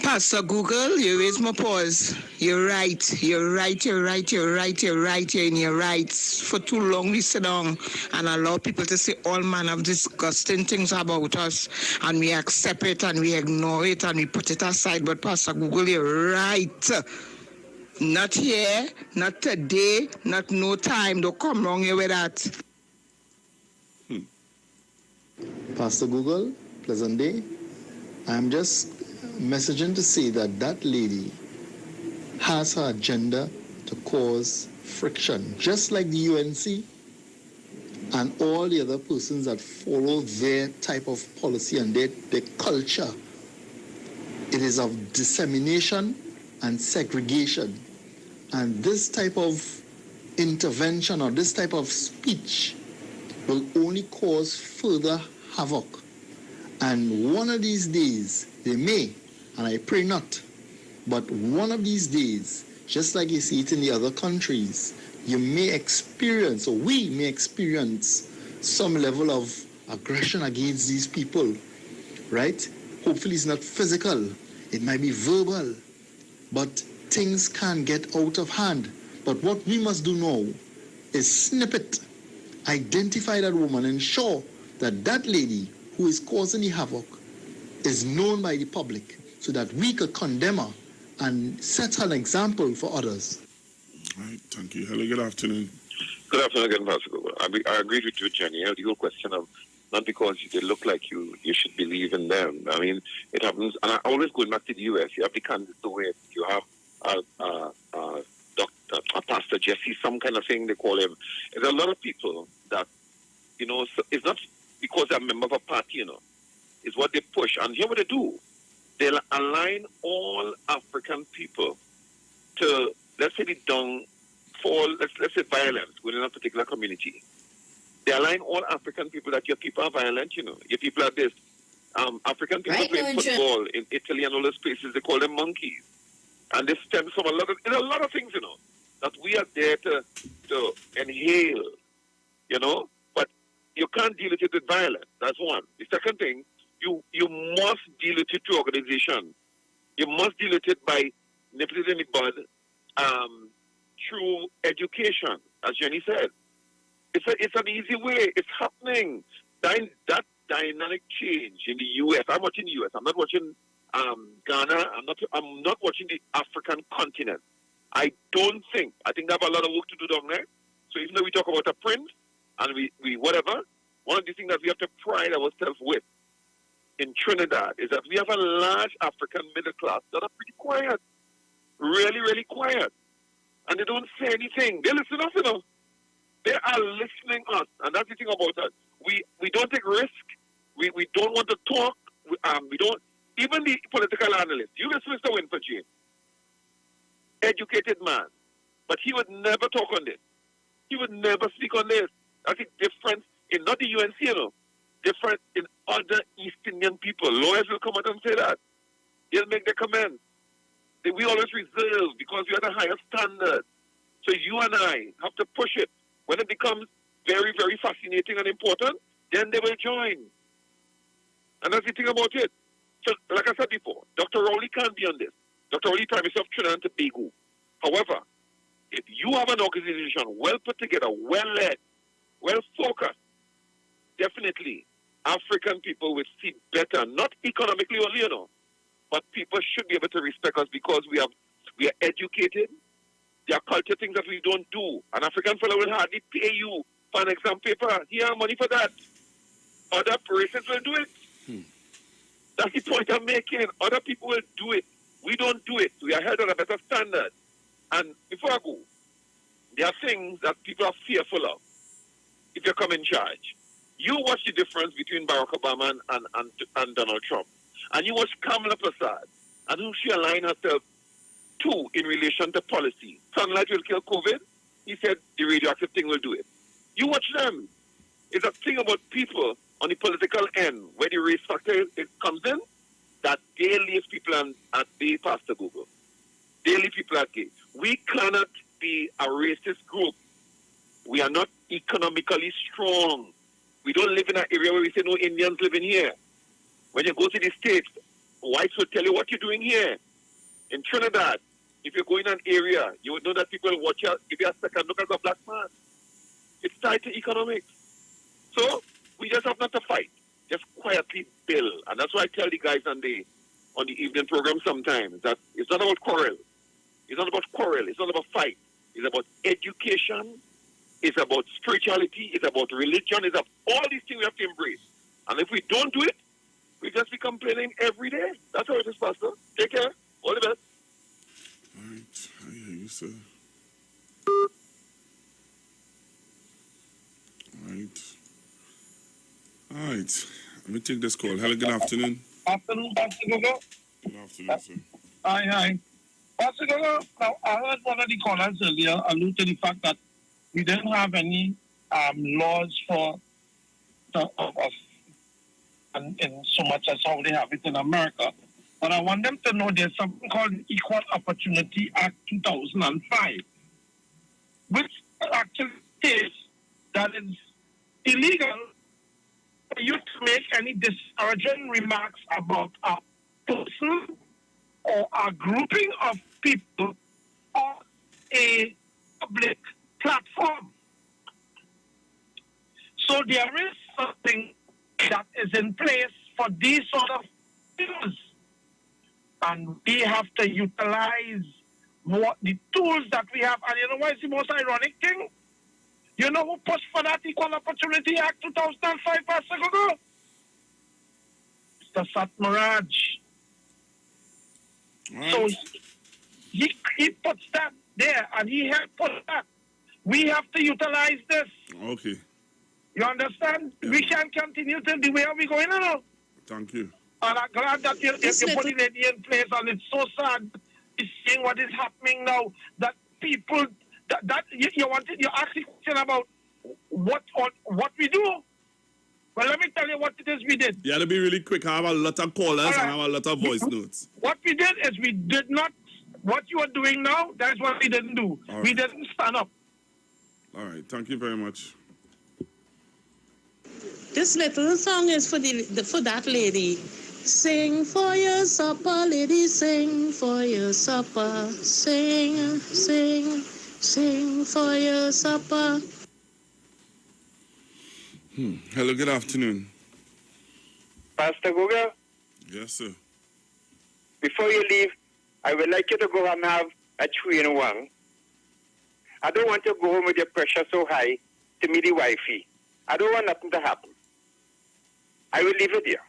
Pastor Google, you raise my pause. You're right. You're in your rights. For too long we sit down and allow people to say all manner of disgusting things about us, and we accept it and we ignore it and we put it aside. But Pastor Google, you're right. Not here, not today, not no time. Don't come wrong here with that. Pastor Google, pleasant day. I'm just messaging to say that that lady has her agenda to cause friction, just like the UNC and all the other persons that follow their type of policy and their culture. It is of dissemination and segregation. And this type of intervention or this type of speech will only cause further havoc. And one of these days, they may, and I pray not, but one of these days, just like you see it in the other countries, you may experience, or we may experience, some level of aggression against these people, right? Hopefully it's not physical, it might be verbal, but things can get out of hand. But what we must do now is snip it, identify that woman, ensure that that lady who is causing the havoc is known by the public so that we could condemn her and set an example for others. All right, thank you. Hello, good afternoon. Good afternoon again, Pastor Google. I agree with you, Jenny. The whole question of not because they look like you should believe in them. I mean, it happens, and I always going back to the U.S. You have the candidate way. You have Pastor Jesse, some kind of thing they call him. There's a lot of people that, so it's not because they're a member of a party, It's what they push. And here's what they do. They'll align all African people to, let's say, the downfall, let's say violence within a particular community. They align all African people that your people are violent, Your people are this. African people play football in Italy and all those places, they call them monkeys. And this stems from a lot of things, that we are there to inhale, but you can't deal with it with violence. That's one. The second thing, you must deal with it through organization. You must deal with it by nip it in the bud through education, as Jenny said. It's an easy way. It's happening. That dynamic change in the U.S. I'm watching the U.S. I'm not watching Ghana. I'm not watching the African continent. I think they have a lot of work to do down there. So even though we talk about a print and we whatever, one of the things that we have to pride ourselves with in Trinidad is that we have a large African middle class that are pretty quiet, really, really quiet, and they don't say anything. They listen us, you know. They are listening us, and that's the thing about us. We don't take risk. We don't want to talk. We don't. Even the political analyst. You listen to Mr. Winford James, educated man, but he would never talk on this. He would never speak on this. That's the difference in not the UNC, you know, different in other East Indian people. Lawyers will come out and say that. They'll make their comments. We always reserve because we are the higher standard. So you and I have to push it. When it becomes very, very fascinating and important, then they will join. And that's the thing about it. So, like I said before, Dr. Rowley can't be on this. Dr. Rowley, Prime Minister of Trinidad and Tobago. However, if you have an organization well put together, well led, well focused, definitely African people will see better, not economically only, you know, but people should be able to respect us because we are educated. There are culture things that we don't do. An African fellow will hardly pay you for an exam paper. Here, money for that. Other races will do it. That's the point I'm making. Other people will do it. We don't do it. We are held at a better standard. And before I go, there are things that people are fearful of if you come in charge. You watch the difference between Barack Obama and Donald Trump. And you watch Kamala Prasad and who she aligned herself to in relation to policy. Sunlight will kill COVID. He said the radioactive thing will do it. You watch them. It's a thing about people on the political end where the race factor it comes in that they leave people at the pastor Google. They leave people at gay. We cannot be a racist group. We are not economically strong. We don't live in an area where we say no Indians live in here. When you go to the States, whites will tell you what you're doing here. In Trinidad, if you go in an area, you would know that people will watch you, give you a second look as a black man. It's tied to economics. So we just have not to fight. Just quietly build. And that's why I tell the guys on the evening program sometimes that it's not about quarrel. It's not about quarrel. It's not about fight. It's about education. It's about spirituality. It's about religion. It's about all these things we have to embrace. And if we don't do it, we just be complaining every day. That's how it is, Pastor. Take care. All the best. All right. I hear you, sir. All right. Let me take this call. Hello, good afternoon. Afternoon, Pastor Gogo. Good afternoon, sir. Hi. Pastor Gogo, now I heard one of the callers earlier allude to the fact that we didn't have any laws for in so much as how they have it in America. But I want them to know there's something called Equal Opportunity Act 2005, which actually states that it's illegal for you to make any disparaging remarks about a person or a grouping of people on a public platform. So there is something that is in place for these sort of things. And we have to utilize what the tools that we have. And you know what is the most ironic thing? You know who pushed for that Equal Opportunity Act 2005, Pastor Gogo? Mr. Satmaraj. Right. So he puts that there and he helped put that. We have to utilize this. Okay. You understand? Yeah. We can't continue to the way we're going now. Thank you. And I'm glad that you're putting it in place, and it's so sad to seeing what is happening now. That people, you asked a question about what we do. Well, let me tell you what it is we did. You have to be really quick. I have a lot of callers and I have a lot of voice notes. What we did is we did not, what you are doing now, that's what we didn't do. Right. We didn't stand up. All right. Thank you very much. This little song is for that lady Sing for your supper, lady, sing for your supper. Sing, sing, sing for your supper. Hello, good afternoon. Pastor Google, Yes, sir. before you leave, I would like you to go and have a 3-in-1. I don't want you to go home with your pressure so high to meet the wifey. I don't want nothing to happen. I will leave it here.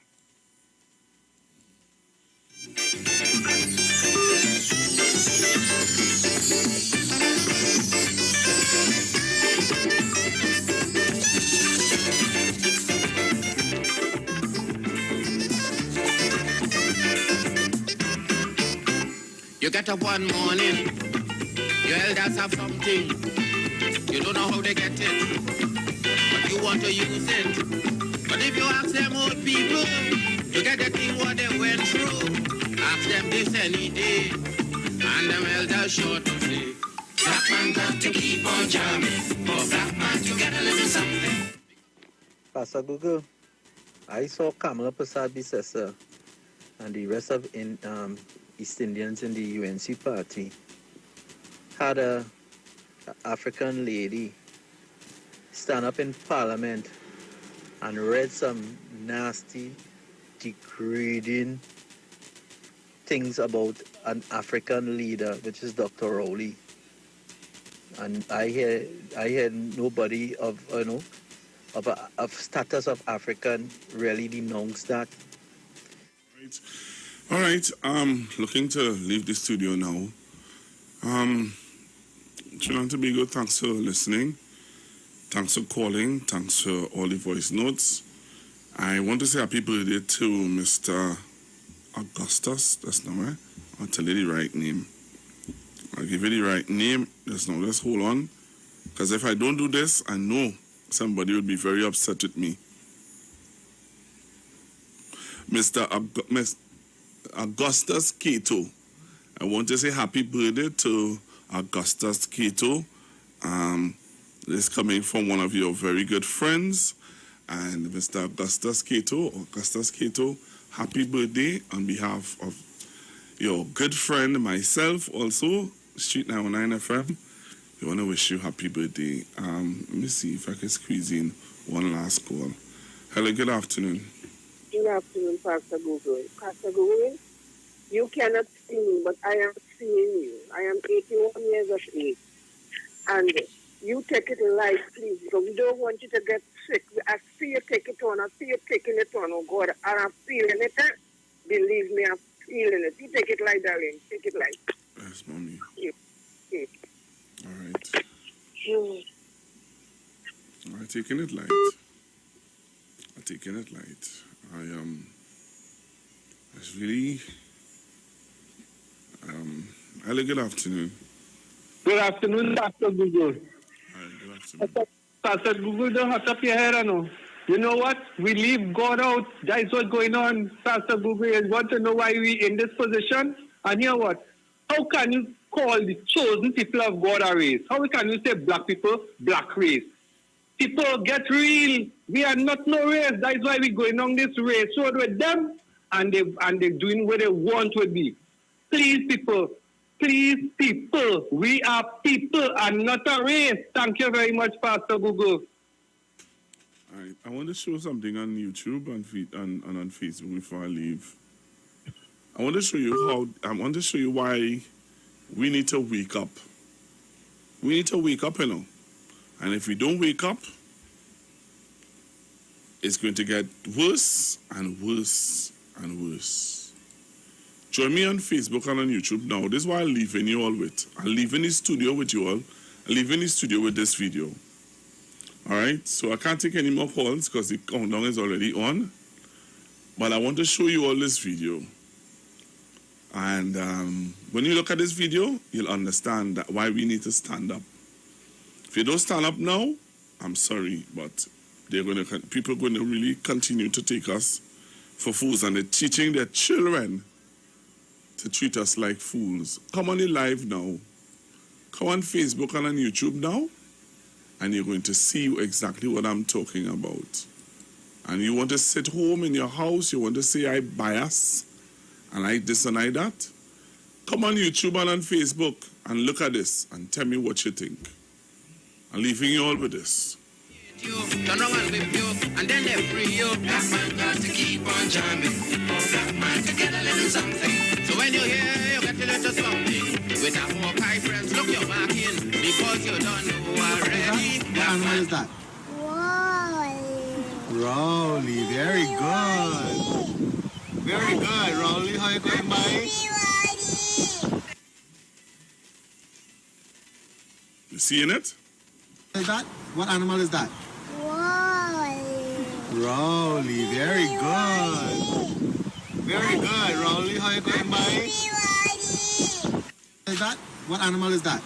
You get up one morning, your elders have something. You don't know how they get it, but you want to use it. But if you ask them old people, you get the thing what they went through. Ask them this any day, and them elders sure to say, black man got to keep on jamming. For black man to get a little something. Pastor Google, I saw Kamala Prasad Bissessa and the rest of East Indians in the UNC party had a African lady stand up in Parliament and read some nasty, degrading things about an African leader, which is Dr. Rowley. And I hear nobody of status of African really denounce that. All right, looking to leave the studio now. Trinidad to be good. Thanks for listening. Thanks for calling. Thanks for all the voice notes. I want to say happy birthday to Mr. Augustus. That's not right. I'll tell you the right name. I'll give you the right name. Just hold on. Because if I don't do this, I know somebody would be very upset with me. Mr. Augustus Cato. I want to say happy birthday to Augustus Cato. This is coming from one of your very good friends. And Mr. Augustus Cato, happy birthday on behalf of your good friend, myself also, Street 919 FM. We want to wish you happy birthday. Let me see if I can squeeze in one last call. Hello, good afternoon. Good afternoon, Pastor Google. Pastor Google, you cannot see me, but I am seeing you. I am 81 years of age. And you take it light, please, because we don't want you to get sick. I see you take it on. I see you taking it on, oh God. And I'm feeling it. Believe me, I'm feeling it. You take it light, darling. Take it light. Yes, mommy. Yeah. All right. All right, taking it light. I'm taking it light. It's really, hello, good afternoon. Good afternoon, Pastor Google. Hi, good afternoon. Pastor Google, don't hot up your head, I know. You know what? We leave God out. That is what's going on, Pastor Google. You want to know why we in this position? And you know what? How can you call the chosen people of God a race? How can you say black people, black race? People get real. We are not no race. That is why we're going on this race road with them, and they're doing what they want to be. Please, people, we are people and not a race. Thank you very much, Pastor Google. All right, I want to show something on YouTube and on Facebook before I leave. I want to show you why we need to wake up. We need to wake up, you know. And if we don't wake up, it's going to get worse and worse and worse. Join me on Facebook and on YouTube now. This is what I'm leaving you all with. I'm leaving the studio with you all. I'm leaving the studio with this video. All right? So I can't take any more calls because the countdown is already on. But I want to show you all this video. And when you look at this video, you'll understand that why we need to stand up. If you don't stand up now, I'm sorry, but people are going to really continue to take us for fools, and they're teaching their children to treat us like fools. Come on the live now. Come on Facebook and on YouTube now, and you're going to see exactly what I'm talking about. and you want to sit home in your house, you want to say I bias, and I this and I that, come on YouTube and on Facebook and look at this and tell me what you think. I'm leaving you all with this. Turn around and whip you, and then they free you. Black man got to keep on jamming. Black man to get a little something. So when you hear, you get a little something. With our 4 Kai friends, look your back in, because you don't know already. What animal is that? Rowley, very good. Very good. Rowley, how you going, Mike? You seeing it? Is that? What animal is that? Rowley, very good. Very good. Rowley, how you going, Mike? Is that? What animal is that?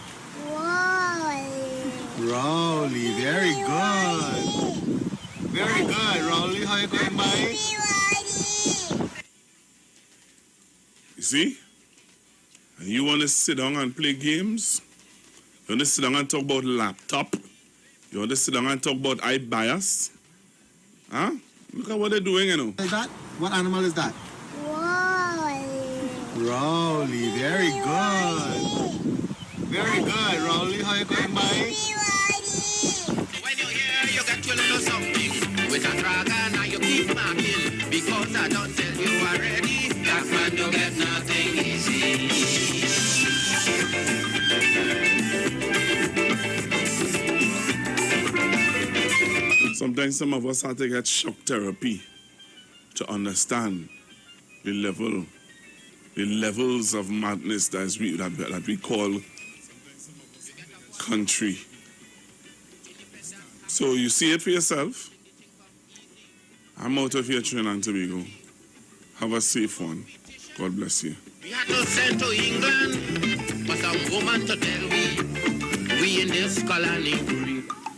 Rowley, very good. Very good. Rowley, how you going, Mike? You see? And you want to sit down and play games? You want to sit down and talk about laptop? You want to sit down and talk about eye bias? Huh? Look at what they're doing, you know. Is that? What animal is that? Rowley, very good. Very good. Rowley, how you going, Mike? When you hear, you get your little something. With a dragon, now you keep marking. Because I don't tell you already. Black man, you get nothing easy. Sometimes some of us have to get shock therapy to understand the levels of madness that we call country. So you see it for yourself. I'm out of here, Trinidad and Tobago. Have a safe one. God bless you. We had to send to England for some woman to tell we in this colony.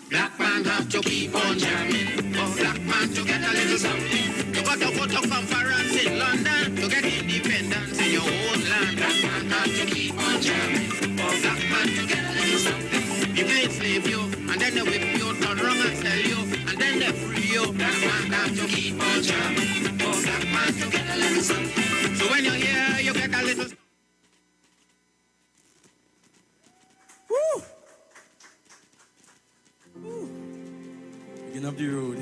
Black man have to keep on jamming. For black man to get a little something. You got to go to conference in London to get independence in your own land. Black man have to keep on jamming. For black man to get a little something. People enslave you, and then they whip you, turn wrong and sell you, and then they free you. Black man have to keep on jamming. For black man to get a little something. So when you're here, you get a little. Woo! Picking up the road.